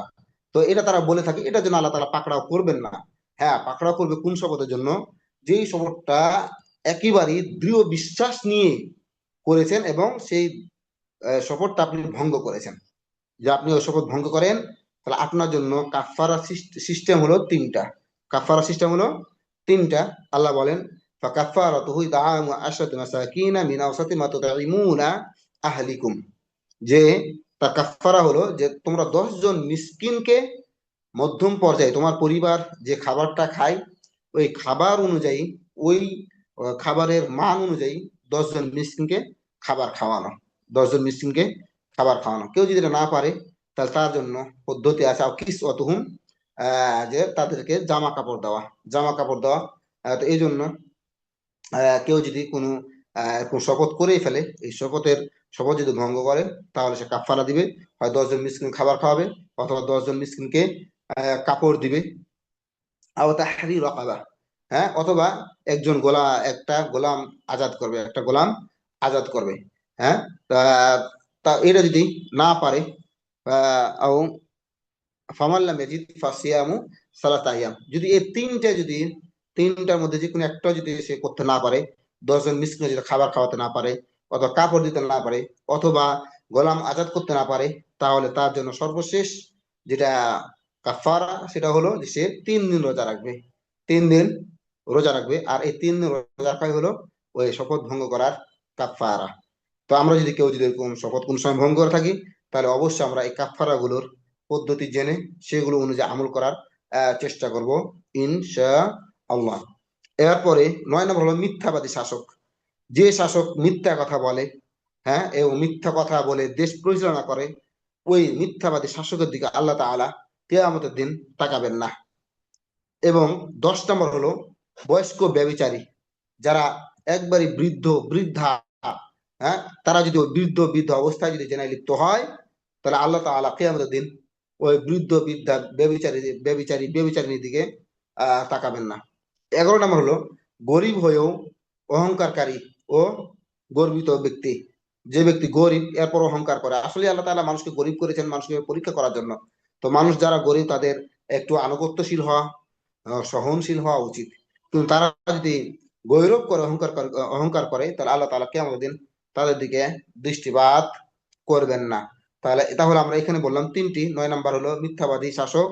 A: তো এটা তারা বলে থাকে, এটার জন্য আল্লাহ তাআলা পাকড়াও করবেন না। হ্যাঁ, পাকড়াও করবে কোন শপথের জন্য? যেই শপথটা একেবারেই দৃঢ় বিশ্বাস নিয়ে করেছেন এবং সেই শপথটা আপনি ভঙ্গ করেছেন। যে আপনি ওই শপথ ভঙ্গ করেন, তাহলে আপনার জন্য কাফারা সিস্টেম হলো তিনটা। কাফারা সিস্টেম হলো তিনটা। আল্লাহ বলেন, ফাকাফারাতুহু ইতআমু আশরাতি মাসাকিনা মিন আওসাতি মা তুতঈমুনা আহলিকুম, যে তার কাফারা হলো যে তোমরা 10 জন মিসকিনকে মধ্যম পর্যায়ে, তোমার পরিবার যে খাবারটা খায় ওই খাবার অনুযায়ী, ওই খাবারের মান অনুযায়ী 10 জন মিসকিনকে খাবার খাওয়ানো। 10 জন মিসকিনকে খাবার খাওয়ানো। কেউ যদি এটা না পারে, তাহলে তার জন্য পদ্ধতি আছে, আর কিস অতহুম, যে তাদেরকে জামা কাপড় দেওয়া। জামা কাপড় দেওয়া। তো এই জন্য কেউ যদি কোনো শপথ করেই ফেলে, এই শপথ যদি ভঙ্গ করে, তাহলে সে কাফারা দিবে। হয় 10 জন মিসকিন খাবার খাওয়াবে, অথবা 10 জন মিসকিনকে কাপড় দিবে। আও তাহরির রাকাবা, হ্যাঁ, অথবা একটা গোলাম আজাদ করবে, একটা গোলাম আজাদ করবে। হ্যাঁ, তা তা এটা যদি না পারে, আও ফামান লাম ইয়াজিদ ফাসিয়ামু সালাসা আইয়াম, যদি এই তিনটার মধ্যে যে কোনো একটা যদি সে করতে না পারে, 10 জন মিসকিন যদি খাবার খাওয়াতে না পারে, অথবা কাপড় দিতে না পারে, অথবা গোলাম আজাদ করতে না পারে, তাহলে তার জন্য সর্বশেষ যেটা কাফারা, সেটা হলো যে সে 3 দিন রোজা রাখবে। 3 দিন রোজা রাখবে, আর এই 3 দিন রোজা রাখাই হলো ওই শপথ ভঙ্গ করার কাফারা। তো আমরা যদি কেউ যদি এরকম শপথ কোন সময় ভঙ্গ করে থাকি, তাহলে অবশ্যই আমরা এই কাফারা গুলোর পদ্ধতি জেনে সেগুলো অনুযায়ী আমল করার চেষ্টা করব, ইনশা আল্লাহ। এরপরে 9 নম্বর হলো মিথ্যাবাদী শাসক। যে শাসক মিথ্যা কথা বলে, হ্যাঁ, এবং মিথ্যা কথা বলে দেশ পরিচালনা করে, ওই মিথ্যাবাদী শাসকের দিকে আল্লাহ তাআলা কিয়ামতের দিন তাকাবেন না। এবং 10 নম্বর হলো বয়স্ক ব্যভিচারী, যারা একবারই বৃদ্ধা, হ্যাঁ, তারা যদি ওই বৃদ্ধ অবস্থায় যদি জেনায় লিপ্ত হয়, তাহলে আল্লাহ তাআলা কিয়ামতের দিন ওই বৃদ্ধা ব্যভিচারিণীর দিকে তাকাবেন না। 11 নম্বর হলো গরিব হয়েও অহংকারকারী ও গর্বিত ব্যক্তি। যে ব্যক্তি গরিব এরপর অহংকার করে, আসলে আল্লাহ তাআলা মানুষকে গরিব করেছেন মানুষকে পরীক্ষা করার জন্য। তো মানুষ যারা গরিব তাদের একটু আনুগত্যশীল হওয়া, সহনশীল হওয়া উচিত। কিন্তু তারা যদি গৌরব করে, অহংকার করে, তাহলে আল্লাহ তাআলা কিয়ামতের দিন তাদের দিকে দৃষ্টিপাত করবেন না। তাহলে আমরা এখানে বললাম তিনটি। 9 নম্বর হলো মিথ্যাবাদী শাসক,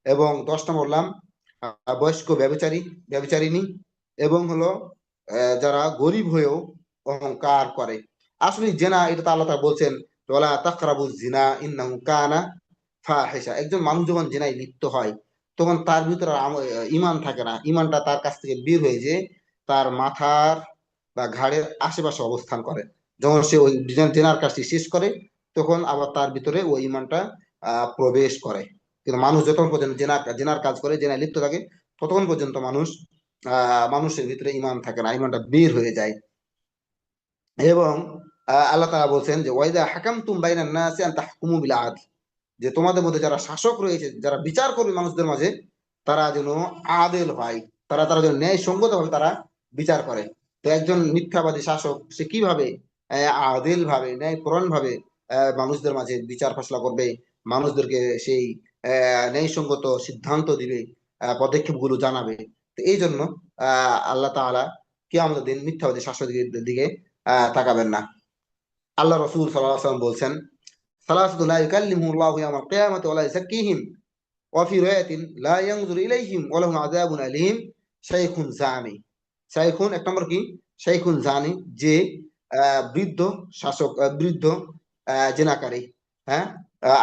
A: এবং 10 নম্বর বললাম বয়স্ক ব্যভিচারিণী, এবং হলো যারা গরিব হয়েও অহংকার করে। আসলে জেনা, এটা তো আল্লাহ তাআলা বলছেন, ওয়ালা তাকরাবু জিনা ইন্নাহু কানা ফাহিশা। একজন মানুষ যখন জেনায় লিপ্ত হয়, তখন তার ভিতরে ইমান থাকে না, ইমানটা তার কাছ থেকে বের হয়ে যে তার মাথার বা ঘাড়ের আশেপাশে অবস্থান করে। যখন সে ওই জেনার কাজটি শেষ করে, তখন আবার তার ভিতরে ওই ইমানটা প্রবেশ করে। কিন্তু মানুষ যতক্ষণ পর্যন্ত জেনার কাজ করে, জেনায় লিপ্ত থাকে, ততক্ষণ পর্যন্ত মানুষের ভিতরে ইমান থাকে না, ইমানটা বের হয়ে যায়। এবং আল্লাহ তাআলা বলছেন যে ওয়াইদা হাকামতুম বাইনান নাসি আন তাহকুমু বিল আদল, যে তোমাদের মধ্যে যারা শাসক রয়েছে, যারা বিচার করবে মানুষদের মাঝে, তারা যেন আদেল হয়, তারা যেন ন্যায় সঙ্গত ভাবে তারা বিচার করে। তো একজন মিথ্যাবাদী শাসক সে কিভাবে আদেল ভাবে, ন্যায়পরায়ণ ভাবে মানুষদের মাঝে বিচার ফয়সালা করবে, মানুষদেরকে সেই ন্যায়সঙ্গত সিদ্ধান্ত দিবে, পদক্ষেপগুলো জানাবে। তো এই জন্য আল্লাহ তাআলা কিয়ামতের দিন মিথ্যাবাদী শাসকের দিকে তাকাবেন না। আল্লাহ রাসূল সাল্লাল্লাহু আলাইহি ওয়াসাল্লাম বলছেন, সালাসাতু লা ইউকাল্লিমুহুল্লাহু ইয়াওমাল কিয়ামাতি ওয়া লা ইউযাক্কিহিম ওয়া ফি রিওয়ায়াতিন লা ইয়ানজুরু ইলাইহিম ওয়া লাহুম আযাবুন আলীম, শাইখুন জানি। শাইখুন, 1 নম্বর কি? শাইখুন জানি, যে বৃদ্ধ জেনাকারী। হ্যাঁ,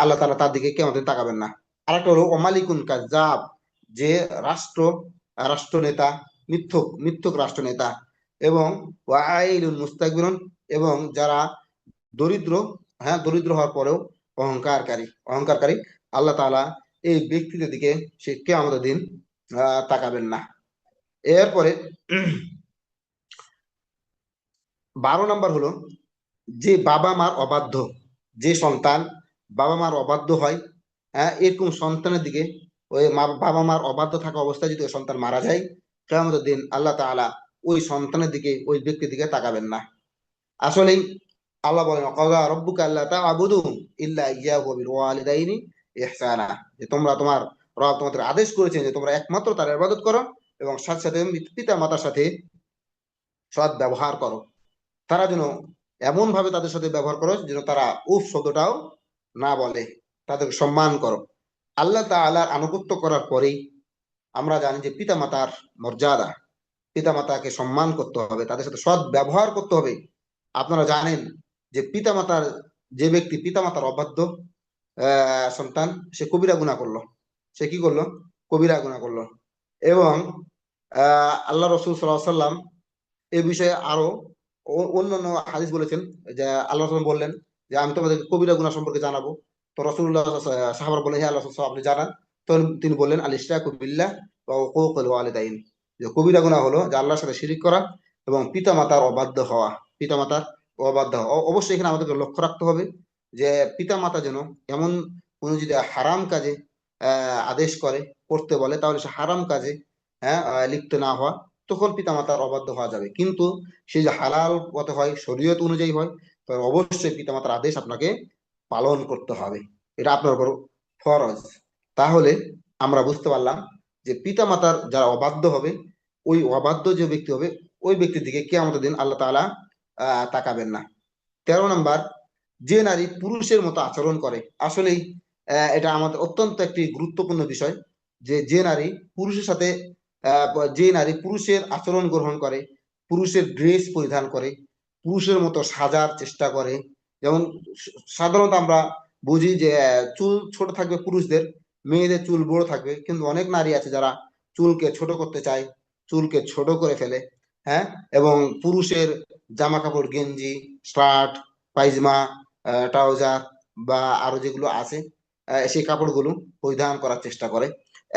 A: আল্লাহ তাআলা তার দিকে কিয়ামতের দিন তাকাবেন না। আরেকটা হলো ওমালিকুন কাজ্জাব, যে রাষ্ট্রনেতা, মিথ্যুক রাষ্ট্রনেতা। এবং ওয়াইলুন মুস্তাকবিরুন, এবং যারা দরিদ্র, হ্যাঁ, দরিদ্র হওয়ার পরেও অহংকারকারী, আল্লাহ তাআলা এই ব্যক্তিদের দিকে সে কিয়ামতের দিন তাকাবেন না। এরপরে 12 নম্বর হলো যে বাবা মার অবাধ্য, যে সন্তান বাবা মার অবাধ্য হয়, হ্যাঁ, এরকম সন্তানের দিকে, ওই বাবা মার অবাধ্য থাকা অবস্থায় যদি ওই সন্তান মারা যায়, কিয়ামতের দিন আল্লাহ তাআলা ওই সন্তানের দিকে, ওই ব্যক্তির দিকে তাকাবেন না। আসলেই আল্লাহ বলেন ক্বাদা রাব্বুকা আল্লা তা'বুদু ইল্লা ইয়্যাহু ওয়া বিল ওয়ালিদাইনি ইহসানা, যে তোমার রব তোমাদের আদেশ করেছেন যে তোমরা একমাত্র তার ইবাদত করো এবং সাথে সাথে পিতা মাতার সাথে সৎ ব্যবহার করো। তারা যেন এমন ভাবে তাদের সাথে ব্যবহার করো যেন তারা উফ শব্দটাও না বলে, তাদেরকে সম্মান করো। আল্লাহ তাআলার আনুগত্য করার পরেই আমরা জানি যে পিতা মাতার মর্যাদা, পিতা মাতাকে সম্মান করতে হবে, তাদের সাথে সৎ ব্যবহার করতে হবে। আপনারা জানেন যে পিতা মাতার, যে ব্যক্তি পিতা মাতার অবাধ্য সন্তান, সে কবিরা গুনাহ করলো। সে কি করলো? কবিরা গুনাহ করলো। এবং আল্লাহ রসুল সাল্লাল্লাহু আলাইহি সাল্লাম এ বিষয়ে আরো অন্যান্য হাদিস বলেছেন, যে আল্লাহ রাসূল বললেন যে আমি তোমাদের কবিরা গুনাহ সম্পর্কে জানাবো। তো রাসূলুল্লাহ সাহাবারা বললেন, হে আল্লাহ রাসূল আপনি জানান। তো তিনি বললেন, আল ইশরাকু বিল্লাহ ওয়া উকুকুল ওয়ালিদাইন, যে কবিরা গুনাহ হলো যে আল্লাহর সাথে শিরিক করা এবং পিতা মাতার অবাধ্য হওয়া। পিতা মাতার অবাধ্য হওয়া, অবশ্যই এখানে আমাদেরকে লক্ষ্য রাখতে হবে যে পিতা মাতা যেন এমন কোন যদি হারাম কাজে আদেশ করে, করতে বলে, তাহলে সে হারাম কাজে লিপ্ত না হওয়া, তখন পিতামাতার অবাধ্য হওয়া যাবে। কিন্তু সে যে হালাল পথে হয়, শরীয়ত অনুযায়ী হয়, তবে অবশ্যই পিতামাতার আদেশ আপনাকে পালন করতে হবে, এটা আপনার উপর ফরজ। তাহলে আমরা বুঝতে পারলাম যে পিতামাতার যারা অবাধ্য হবে, ওই অবাধ্য যে ব্যক্তি হবে, ওই ব্যক্তির দিকে কিয়ামতের দিন আল্লাহ তাআলা তাকাবেন না। 13 নম্বর, যে নারী পুরুষের মতো আচরণ করে। আসলেই এটা আমাদের অত্যন্ত একটি গুরুত্বপূর্ণ বিষয়, যে যে নারী পুরুষের সাথে যে নারী পুরুষের আচরণ গ্রহণ করে, পুরুষের ড্রেস পরিধান করে, পুরুষের মতো সাজার চেষ্টা করে। যেমন সাধারণত আমরা বুঝি যে চুল ছোট থাকবে পুরুষদের, মেয়েদের চুল বড় থাকবে, কিন্তু অনেক নারী আছে যারা চুলকে ছোট করতে চায়, চুলকে ছোট করে ফেলে। হ্যাঁ, এবং পুরুষের জামা কাপড়, গেঞ্জি, শার্ট, পায়জামা, ট্রাউজার বা আরো যেগুলো আছে, সেই কাপড়গুলো পরিধান করার চেষ্টা করে।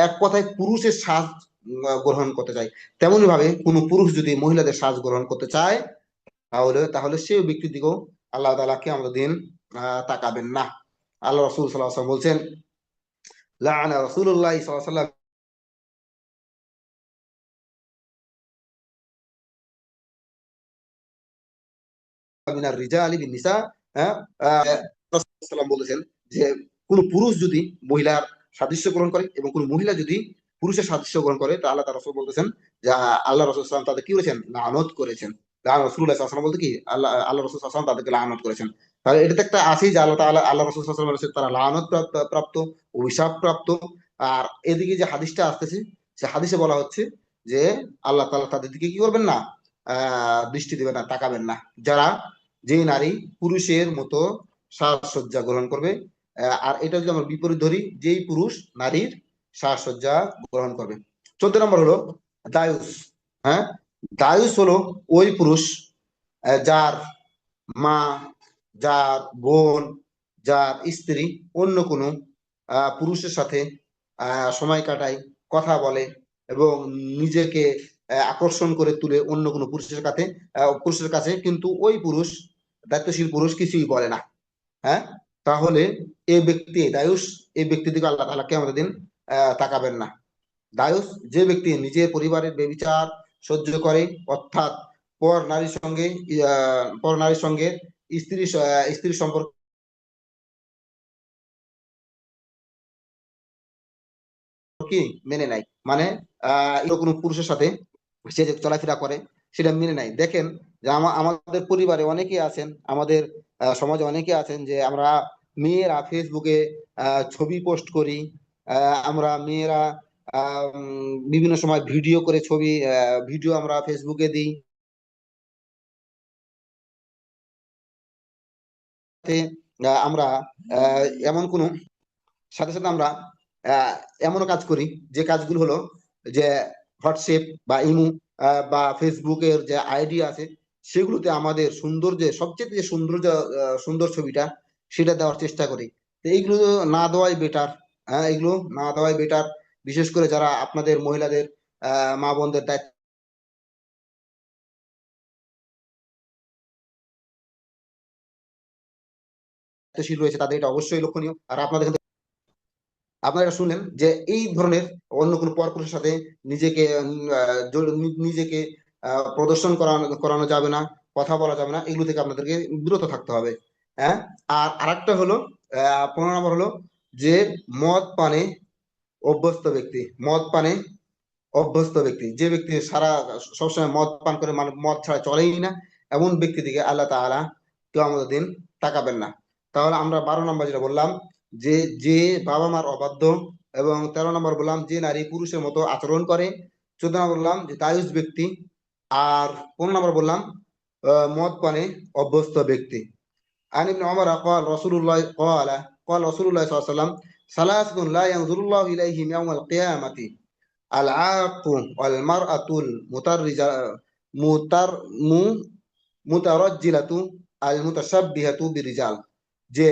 A: এক কথায় পুরুষের সাজ গ্রহণ করতে চায়। তেমনি ভাবে কোন পুরুষ যদি মহিলাদের সাজ গ্রহণ করতে চায়, তাহলে তাহলে সেই ব্যক্তির দিকেও আল্লাহ তাআলা কিয়ামতের দিন তাকাবেন না। আল্লাহ রাসূল সাল্লাল্লাহু আলাইহি ওয়াসাল্লাম বলছেন, লাআনা রাসূলুল্লাহ সাল্লাল্লাহু আলাইহি ওয়াসাল্লাম মিনার রিজালি বিন নিসা। হ্যাঁ, রাসূল সাল্লাল্লাহু আলাইহি বলেছেন যে কোন পুরুষ যদি মহিলার সাদৃশ্য গ্রহণ করে এবং কোন মহিলা যদি পুরুষের সাদৃশ্য গ্রহণ করে, তা আল্লাহ তার রাসূল বলতেছেন যে আল্লাহ রাসূল সাল্লাল্লাহু আলাইহি ওয়াসাল্লাম তাদের কি করেছেন? লানত করেছেন। লাআনা রাসূলুল্লাহ সাল্লাল্লাহু আলাইহি ওয়াসাল্লাম বলতে কি, আল্লাহ রাসূল সাল্লাল্লাহু আলাইহি ওয়াসাল্লাম তাদেরকে লানত করেছেন। তাহলে এটাতে একটা আছেই যে আল্লাহ রাসূল সাল্লাল্লাহু আলাইহি ওয়াসাল্লাম তারা লানত প্রাপ্ত, অভিশাপ প্রাপ্ত। আর এদিকে যে হাদিসটা আসতেছে, সে হাদিসে বলা হচ্ছে যে আল্লাহ তাআলা তাদের দিকে কি করবেন না, দৃষ্টি দিবেন না, তাকাবেন না। যারা, যে নারী পুরুষের মতো সাজসজ্জা গ্রহণ করবে। আর এটা যদি আমরা বিপরীত ধরি, যেই পুরুষ নারীর সাজসজ্জা গ্রহণ করবে। 14 নম্বর হলো দায়ুস। হ্যাঁ, দায়ুস হলো ওই পুরুষ যার মা, যার বোন, যার স্ত্রী অন্য কোনো পুরুষের সাথে সময় কাটায়, কথা বলে এবং নিজেকে আকর্ষণ করে তুলে অন্য কোনো পুরুষের কাছে, কিন্তু ওই পুরুষ, দায়িত্বশীল পুরুষ, কিছুই বলে না। হ্যাঁ, তাহলে এই ব্যক্তি দায়ুস, এই ব্যক্তির দিকে আল্লাহ তাআলা কিয়ামতের দিন তাকাবেন না। দায়ুস যে ব্যক্তি নিজের পরিবারের ব্যভিচার সহ্য করে, অর্থাৎ পর নারীর সঙ্গে স্ত্রী সম্পর্ক কি মেনে নাই, মানে কোনো পুরুষের সাথে সে যে চলাফেরা করে সেটা মেনে নাই। দেখেন যে আমাদের পরিবারে অনেকেই আছেন, আমাদের সমাজে অনেকে আছেন যে আমরা মেয়েরা ফেসবুকে ছবি পোস্ট করি। আমরা মেয়েরা বিভিন্ন সময় ভিডিও করে ভিডিও আমরা ফেসবুকে দিই। আমরা এমন কোনো, সাথে সাথে আমরা এমনও কাজ করি, যে কাজগুলো হলো যে হোয়াটসঅ্যাপ বা ইমো বা ফেসবুকের যে আইডি আছে, সেগুলোতে আমাদের সুন্দর, যে সবচেয়ে যে সুন্দর, যে সুন্দর ছবিটা, সেটা দেওয়ার চেষ্টা করি। তো এইগুলো না দেওয়াই বেটার। হ্যাঁ, এগুলো না দেওয়াই বেটার। বিশেষ করে যারা আপনাদের মহিলাদের মা বোনদের দায়িত্বশীল রয়েছে, তাদের এটা অবশ্যই লক্ষণীয়। আর আপনারা এটা শুনলেন যে এই ধরনের অন্য কোনো পরপুরুষের সাথে নিজেকে নিজেকে প্রদর্শন করানো করানো যাবে না। কথা বলা যাবে না, এগুলো থেকে আপনাদেরকে বিরত থাকতে হবে। হ্যাঁ। আর আরেকটা হলো 15 নম্বর হলো যে মদ পানে অভ্যস্ত ব্যক্তি। মদ পানে অভ্যস্ত ব্যক্তি, যে ব্যক্তি সারা সবসময় মদ পান করে, মানে মদ ছাড়া চলেই না, এমন ব্যক্তি দিকে আল্লাহ তাআলা কিয়ামতের দিন তাকাবেন না। তাহলে আমরা 12 নম্বর যেটা বললাম যে যে বাবা মার অবাধ্য, এবং 13 নম্বর বললাম যে নারী পুরুষের মতো আচরণ করে, 14 নম্বর বললাম যে দায়ুস ব্যক্তি, আর 15 নম্বর বললাম মদ পানে অভ্যস্ত ব্যক্তি। عن ابن عمر قال رسول الله قال رسول الله صلى الله عليه وسلم ثلاثة لا ينظر الله إليهم يوم القيامة العاق والمرأة المترجة متر মুতারাজ্জিলাতু আল মুতাশাব্বিহাতু বিরিজাল। যে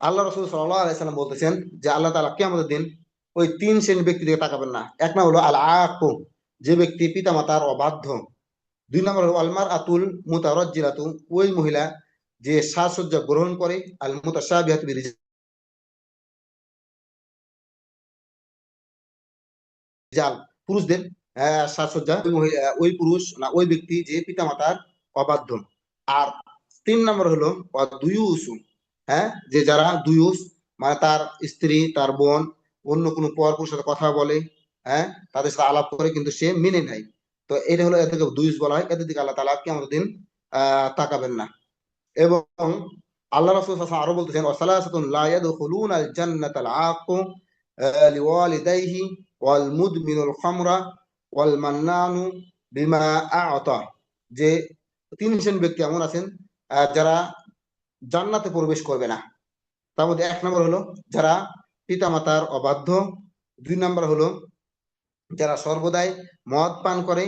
A: আল্লাহ রাসূল সাল্লাল্লাহু আলাইহি সাল্লাম বলতেছেন যে আল্লাহ তাআলা কিয়ামতের দিন ওই তিন শ্রেণীর ব্যক্তি দিকে তাকাবেন না। এক নম্বর হলো আল আক, যে ব্যক্তি পিতামাতার অবাধ্য। 2 নম্বর হলো আল মারআতুল মুতারাজ্জিলাতু, ওই মহিলা যে সাজসজ্জা গ্রহণ করে, আল মুতাশাবিহাতু বিরিজাল, পুরুষদের সাজসজ্জা, ওই মহিলা ওই পুরুষ না ওই ব্যক্তি যে পিতামাতার অবাধ্য। আর 3 নম্বর হলো দুয়ুসু, হ্যাঁ, যে যারা দুয়ুস, মানে তার স্ত্রী তার বোন অন্য কোনো পরপুরুষের সাথে কথা বলে, হ্যাঁ, তাদের সাথে আলাপ করে কিন্তু সে মেনে নেয়। তো এটা হলো এদেরকে দুয়ুস বলা হয়, এদের দিকে আল্লাহ তাআলা কিয়ামতের দিন তাকাবেন না। এবং আল্লাহ রাসূল সাল্লাল্লাহু আলাইহি ওয়াসাল্লাম আরো বলতেছেন ওয়াসালাসাতুন লা ইয়াদখুলুনাল জান্নাতাল আকু লিওয়ালিদাইহি ওয়াল মুদমিনুল খামরা ওয়াল মান্নানু বিমা আ'তা। যে তিন শ্রেণীর ব্যক্তি এমন আছেন যারা জান্নাতে প্রবেশ করবে না। তার মধ্যে 1 নম্বর হলো যারা পিতামাতার অবাধ্য, 2 নম্বর হলো যারা সর্বদাই মদ পান করে,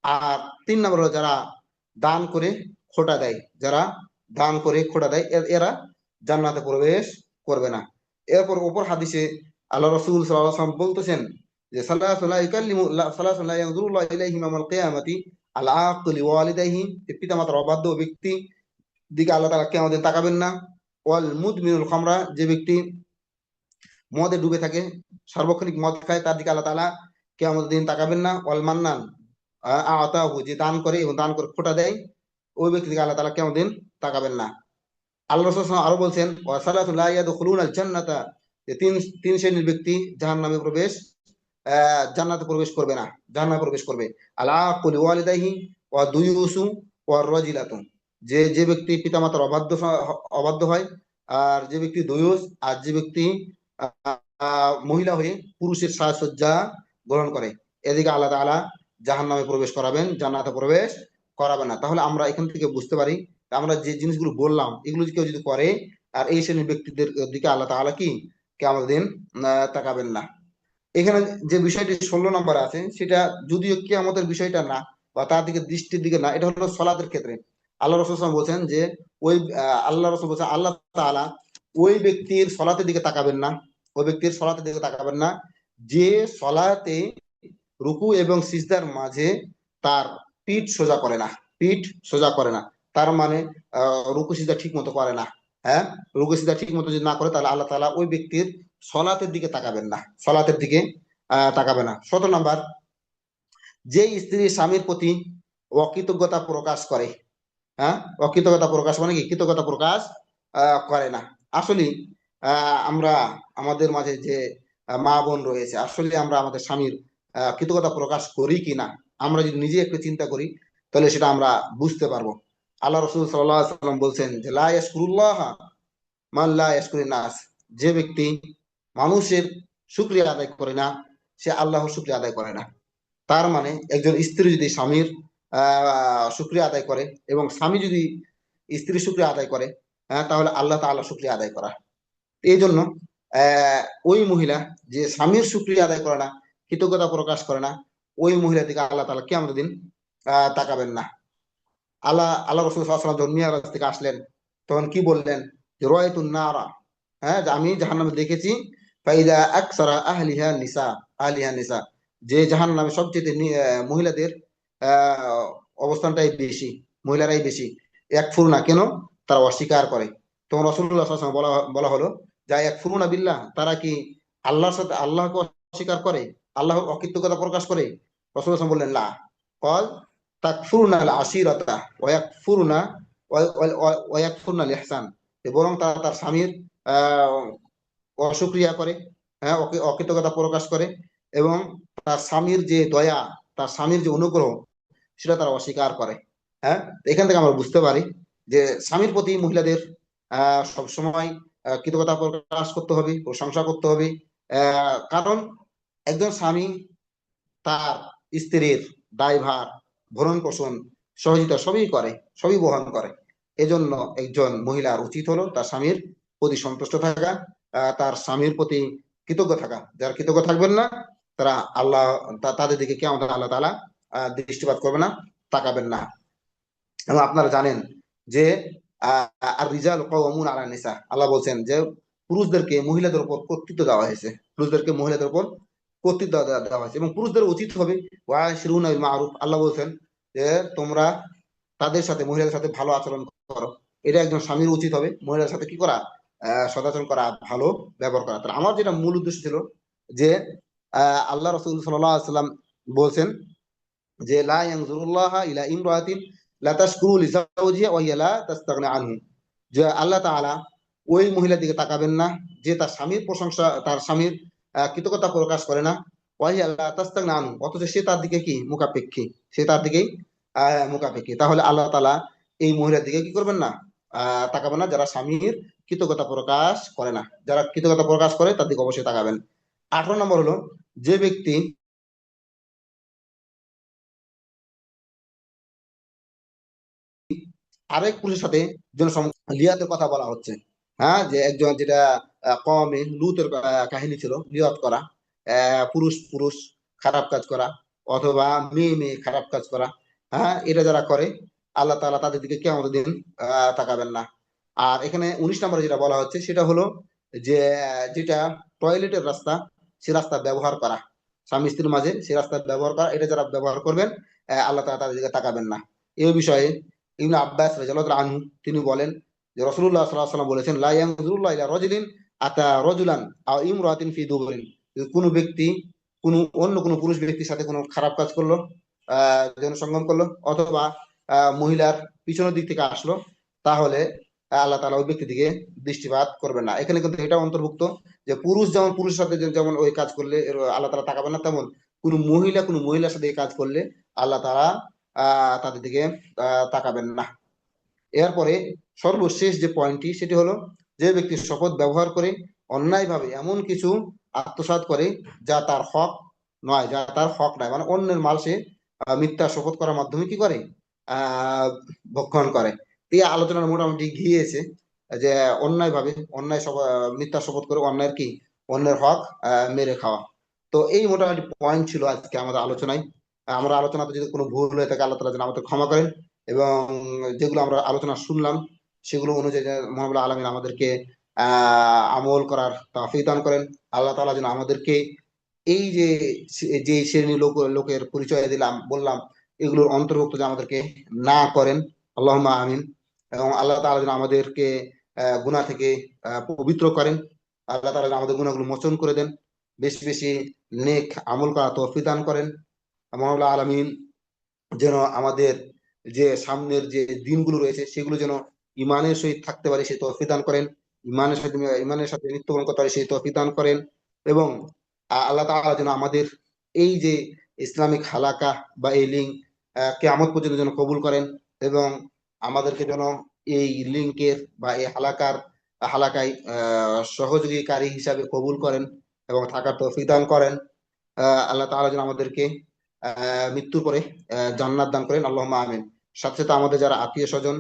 A: আর 3 নম্বর হলো যারা দান করে খোটা দেয়। যারা দান করে খোটা দেয় এরা জান্নাতে প্রবেশ করবে না। এরপর ওপর হাদিসে আল্লাহ রাসূল সাল্লাল্লাহু আলাইহি ওয়াসাল্লাম বলতেছেন যে সাল্লাল্লাহু লা ইউকাল্লিমু সাল্লাল্লাহু লা ইয়ানজুরুল্লাহু ইলাইহিম ইয়াওমাল কিয়ামাতি আল আক লিওয়ালিদাইহি, পিতামাতার অবাধ্য ব্যক্তি দিকে আল্লাহ তাআলা কিয়ামতের দিন তাকাবেন না। ওয়াল মুদমিনুল খামরা, যে ব্যক্তি মদে ডুবে থাকে, সার্বক্ষণিক মদ খায়, তার দিকে আল্লাহ তাআলা কিয়ামতের দিন তাকাবেন না। ওয়াল মান্নান আতাহু, যে দান করে এবং দান করে খোটা দেয়, ওই ব্যক্তি দিকে আল্লাহ তাআলা কিয়ামতের দিন তাকাবেন না। আল্লাহ রাসূল সাল্লাল্লাহু আলাইহি ওয়াসাল্লাম আরো বলছেন ওয়াসালাতু লা ইয়াদখুলুনাল জান্নাতা, যে তিন তিন শ্রেণীর ব্যক্তি জাহান্নামে প্রবেশ জান্নাতে প্রবেশ করবে না, জাহান্নামে প্রবেশ করবে। আলা কুলি ওয়ালিদাইহি ওয়া দুয়ুসু ওয়া রাজিলাতু, যে যে ব্যক্তি পিতামাতার অবাধ্য হয়, আর যে ব্যক্তি দুয়ুস, আর যে ব্যক্তি মহিলা হয়ে পুরুষের সাজসজ্জা গ্রহণ করে, এদিকে আল্লাহ তাআলা জাহান্নামে প্রবেশ করাবেন, জান্নাতে প্রবেশ করাবেন না। তাহলে আমরা এখান থেকে বুঝতে পারি আমরা যে জিনিসগুলো বললাম এগুলো কেউ যদি করে, আর এই শ্রেণীর ব্যক্তিদের দিকে আল্লাহ তাআলা কি কিয়ামতের দিন তাকাবেন না। এখানে যে বিষয়টি 16 নম্বর আছে সেটা যদিও কিয়ামতের বিষয়টা না, বা তার দিকে দৃষ্টির দিকে না, এটা হলো সলাতের ক্ষেত্রে। আল্লাহ রাসূল সাল্লাল্লাহু আলাইহি ওয়াসাল্লাম বলছেন যে ওই আল্লাহ রাসূল বলছেন আল্লাহ তাআলা ওই ব্যক্তির সলাতের দিকে তাকাবেন না, ওই ব্যক্তির সলাতের দিকে তাকাবেন না যে সলাতে রুকু এবং সিজদার মাঝে তার পিঠ সোজা করে না, পিঠ সোজা করে না। তার মানে রুকু সিজদা ঠিক মতো করে না। হ্যাঁ, রুকু সিজদা ঠিক মতো যদি না করে তাহলে আল্লাহ তাআলা ওই ব্যক্তির সলাতের দিকে তাকাবেন না, সলাতের দিকে তাকাবে না। 17 নম্বর, যে স্ত্রী স্বামীর প্রতি অকৃতজ্ঞতা প্রকাশ করে, হ্যাঁ, অকৃতজ্ঞতা প্রকাশ মানে কি, কৃতজ্ঞতা প্রকাশ করে না। আসলে আমরা আমাদের মাঝে যে মা বোন রয়েছে, আসলে আমরা আমাদের স্বামীর কৃতজ্ঞতা প্রকাশ করি কিনা, আমরা যদি নিজে একটু চিন্তা করি তাহলে সেটা আমরা বুঝতে পারবো। আল্লাহ রাসূল সাল্লাল্লাহু আলাইহি ওয়াসাল্লাম বলছেন যে লা ইয়াশকুরুল্লাহ মান লা ইয়াশকুরিন নাস, যে ব্যক্তি মানুষের শুকরিয়া আদায় করে না সে আল্লাহর শুকরিয়া আদায় করে না। তার মানে একজন স্ত্রী যদি স্বামীর শুকরিয়া আদায় করে, এবং স্বামী যদি স্ত্রীর শুকরিয়া আদায় করে, হ্যাঁ, তাহলে আল্লাহ তাআলা শুকরিয়া আদায় করা। এই জন্য ওই মহিলা যে স্বামীর শুকরিয়া আদায় করে না, কৃতজ্ঞতা প্রকাশ করে না, ওই মহিলা থেকে আল্লাহ তাআলা কিয়ামতের দিন তাকাবেন না। আল্লাহ রাসূল সাল্লাল্লাহু আলাইহি ওয়াসাল্লাম যখন মিরাজ থেকে আসলেন তখন কি বললেন যে রাআইতুন নারা, হ্যাঁ, যে আমি জাহান্নামে দেখেছি, ফাইদা আকসারা আহলিহা নিসা, আহলিহা নিসা, যে জাহান্নামে সবচেয়ে মহিলাদের আহ অবস্থানটাই বেশি, মহিলারাই বেশি। ইয়াকফুরনা, কেন, তারা অস্বীকার করে। তখন রাসূলুল্লাহ সাল্লাল্লাহু আলাইহি ওয়াসাল্লাম বলা হলো যা ইয়াকফুরুনা বিল্লাহ, তারা কি আল্লাহর সাথে আল্লাহকে অস্বীকার করে, আল্লাহর অকৃতজ্ঞতা প্রকাশ করে? রাসূলুল্লাহ সাল্লাল্লাহু আলাইহি ওয়াসাল্লাম বললেন লা, কল তাকফুরুনাল আশিরাতা ওয়ায়াকফুরুনা ওয়ায়াকফুরনাল ইহসান, বরং তারা তার স্বামীর আহ অসুক্রিয়া করে, হ্যাঁ, অকৃতজ্ঞতা প্রকাশ করে, এবং তার স্বামীর যে দয়া, তার স্বামীর যে অনুগ্রহ, সেটা তারা অস্বীকার করে। হ্যাঁ, এখান থেকে আমরা বুঝতে পারি যে স্বামীর প্রতি মহিলাদের সবসময় কৃতজ্ঞতা প্রকাশ করতে হবে, প্রশংসা করতে হবে। কারণ একজন স্বামী তার স্ত্রীর দায়ভার, ভরণ পোষণ, সহযোগিতা সবই করে, সবই বহন করে। এজন্য একজন মহিলার উচিত হলো তার স্বামীর প্রতি সন্তুষ্ট থাকা, তার স্বামীর প্রতি কৃতজ্ঞ থাকা। যারা কৃতজ্ঞ থাকবেন না, তারা আল্লাহ তাদের দিকে কেমন আল্লাহ তাআলা দৃষ্টিপাত করবে না, তাকাবেন না। এবং আপনারা জানেন যে আর রিজাল কাওয়ামুন আলা নিসা, আল্লাহ বলছেন যে পুরুষদেরকে মহিলাদের উপর কর্তৃত্ব দেওয়া হয়েছে, পুরুষদেরকে মহিলাদের উপর কর্তৃত্ব দেওয়া হয়েছে, এবং পুরুষদের উচিত হবে ওয়াশিরুনা বিল মারুফ, আল্লাহ বলছেন যে তোমরা তাদের সাথে, মহিলাদের সাথে ভালো আচরণ করো। এটা একজন স্বামীর উচিত হবে, মহিলাদের সাথে কি করা, সদাচরণ করা, ভালো ব্যবহার করা। তাহলে আমার যেটা মূল উদ্দেশ্য ছিল যে আল্লাহ রাসূল সাল্লাল্লাহু আলাইহি ওয়াসাল্লাম বলছেন যে লা ইয়ানজুরুল্লাহ ইলা ইমরাতিন লা তাশকুরু লিজাওজিহা ওয়া হিয়া লা তাস্তাগনি আনহু, যে আল্লাহ তাআলা ওই মহিলার দিকে তাকাবেন না যে তার স্বামীর প্রশংসা, তার স্বামীর কৃতজ্ঞতা প্রকাশ করে না, ওয়া হিয়া লা তাস্তাগনি আনহু, অথচ সে তার দিকে কি মুখাপেক্ষী, সে তার দিকেই মুখাপেক্ষী। তাহলে আল্লাহ তাআলা এই মহিলার দিকে কি করবেন না, তাকাবেন না যারা স্বামীর কৃতজ্ঞতা প্রকাশ করে না। যারা কৃতজ্ঞতা প্রকাশ করে তার দিকে অবশ্যই তাকাবেন। 18 নম্বর হলো, যে ব্যক্তি আরেক পুরুষের সাথে যেন লিয়াতের কথা বলা হচ্ছে, হ্যাঁ, যে একজন যেটা কমে লুতের কাহিনী ছিল, লিয়াত করা, পুরুষ পুরুষ খারাপ কাজ করা, অথবা মেয়ে মেয়ে খারাপ কাজ করা। হ্যাঁ, এটা যারা করে আল্লাহ তাআলা তাদের দিকে কিয়ামতের দিন তাকাবেন না। আর এখানে 19 নম্বরে যেটা বলা হচ্ছে সেটা হলো যে যেটা টয়লেটের রাস্তা, সে রাস্তা ব্যবহার করা, স্বামী স্ত্রীর মাঝে সে রাস্তা ব্যবহার করা, এটা যারা ব্যবহার করবেন আল্লাহ তাআলা তাদের দিকে তাকাবেন না। এই বিষয়ে ইবনে আব্বাস রাদিয়াল্লাহু আনহু তিনি বলেন যে রাসূলুল্লাহ সাল্লাল্লাহু আলাইহি ওয়াসাল্লাম বলেছেন লা ইয়ানজুরুল্লাহু ইলা রাজুলিন আতা রাজুলান আও ইমরাতিন ফি দুবুরিন, কোন ব্যক্তি কোন অন্য কোন পুরুষ ব্যক্তির সাথে কোনো খারাপ কাজ করলো, যৌন সঙ্গম করলো, অথবা মহিলার পিছনের দিক থেকে আসলো, তাহলে আল্লাহ তাআলা ওই ব্যক্তির দিকে দৃষ্টিপাত করবেন না। এখানে কিন্তু এটা অন্তর্ভুক্ত যে পুরুষ যেমন পুরুষের সাথে যেমন ওই কাজ করলে আল্লাহ তাআলা তাকাবেন না, তেমন কোন মহিলার সাথে এই কাজ করলে আল্লাহ তাআলা তাদের দিকে তাকাবেন না। এরপরে সর্বশেষ যে পয়েন্টটি সেটি হলো, যে ব্যক্তি শপথ ব্যবহার করে অন্যায়ভাবে এমন কিছু আত্মসাৎ করে যা তার হক নয়, যা তার হক নয়, মানে অন্যের মাল সে মিথ্যা শপথ করার মাধ্যমে কি করে, আহ ভক্ষণ করে। এই আলোচনার মোটামুটি গিয়েছে যে অন্যায়ভাবে মিথ্যা শপথ করে অন্যায়ের কি, অন্যের হক মেরে খাওয়া। তো এই মোটামুটি পয়েন্ট ছিল আজকে আমাদের আলোচনায়। আমরা আলোচনাতে যদি কোনো ভুল হয়ে থাকে আল্লাহ তাআলা যেন আমাদের ক্ষমা করেন, এবং যেগুলো আমরা আলোচনা শুনলাম সেগুলো অনুযায়ী যেন মহান আলামিন আমাদেরকে আমল করার তৌফিক দান করেন। আল্লাহ তাআলা যেন আমাদেরকে এই যে যে শ্রেণী লোকের পরিচয় দিলাম, বললাম, এগুলোর অন্তর্ভুক্ত যেন আমাদেরকে না করেন, আল্লাহুম্মা আমিন। এবং আল্লাহ তাআলা যেন আমাদেরকে গুনাহ থেকে পবিত্র করেন, আল্লাহ তাআলা যেন আমাদের গুনাহগুলো মোচন করে দেন, বেশি বেশি নেক আমল করা তৌফিক দান করেন। মহান আলামিন যেন আমাদের যে সামনের যে দিনগুলো রয়েছে সেগুলো যেন ইমানের সহিত থাকতে পারে সেই তৌফিক দান করেন, ইমানের সাথে মৃত্যুবরণ করতে পারে সেই তৌফিক দান করেন। এবং আল্লাহ তাআলা যেন আমাদের এই যে ইসলামিক হালাকা বা এই লিঙ্ক কিয়ামত পর্যন্ত যেন কবুল করেন, এবং আমাদেরকে যেন এই লিঙ্কের বা এই হালাকায় সহযোগীকারী হিসাবে কবুল করেন এবং থাকার তৌফিক দান করেন। আল্লাহ তাআলা যেন আমাদেরকে মৃত্যুর পরে জান্নাত দান করেন, আল্লাহুম্মা আমিন। সাথে সাথে আমাদের যারা আত্মীয় স্বজন,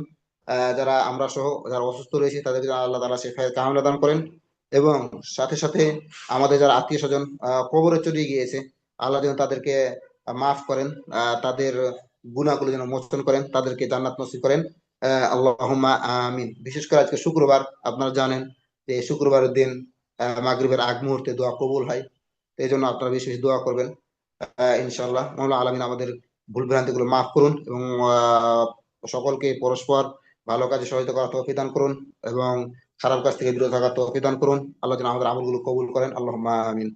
A: যারা আমরা সহ যারা অসুস্থ রয়েছে তাদেরকে যেন আল্লাহ তাআলা শিফায়ে কামিলা দান করেন, এবং সাথে সাথে আমাদের যারা আত্মীয় স্বজন কবরে চলে গিয়েছে, আল্লাহ যেন তাদেরকে মাফ করেন, তাদের গুনাহগুলো যেন মোচন করেন, তাদেরকে জান্নাত নসিব করেন, আল্লাহুম্মা আমিন। বিশেষ করে আজকে শুক্রবার, আপনারা জানেন যে শুক্রবারের দিন মাগরিবের আগ মুহূর্তে দোয়া কবুল হয়। এই জন্য আপনারা বেশি বেশি দোয়া করবেন। ইনশাআল্লাহ মওলা আলামিন আমাদের ভুল ভ্রান্তি গুলো মাফ করুন, এবং সকলকে পরস্পর ভালো কাজে সহায়তা করার তৌফিক দান করুন, এবং খারাপ কাজ থেকে বিরত থাকার তৌফিক দান করুন। আল্লাহ যেন আমাদের আমলগুলো কবুল করেন, আল্লাহুম্মা আমিন।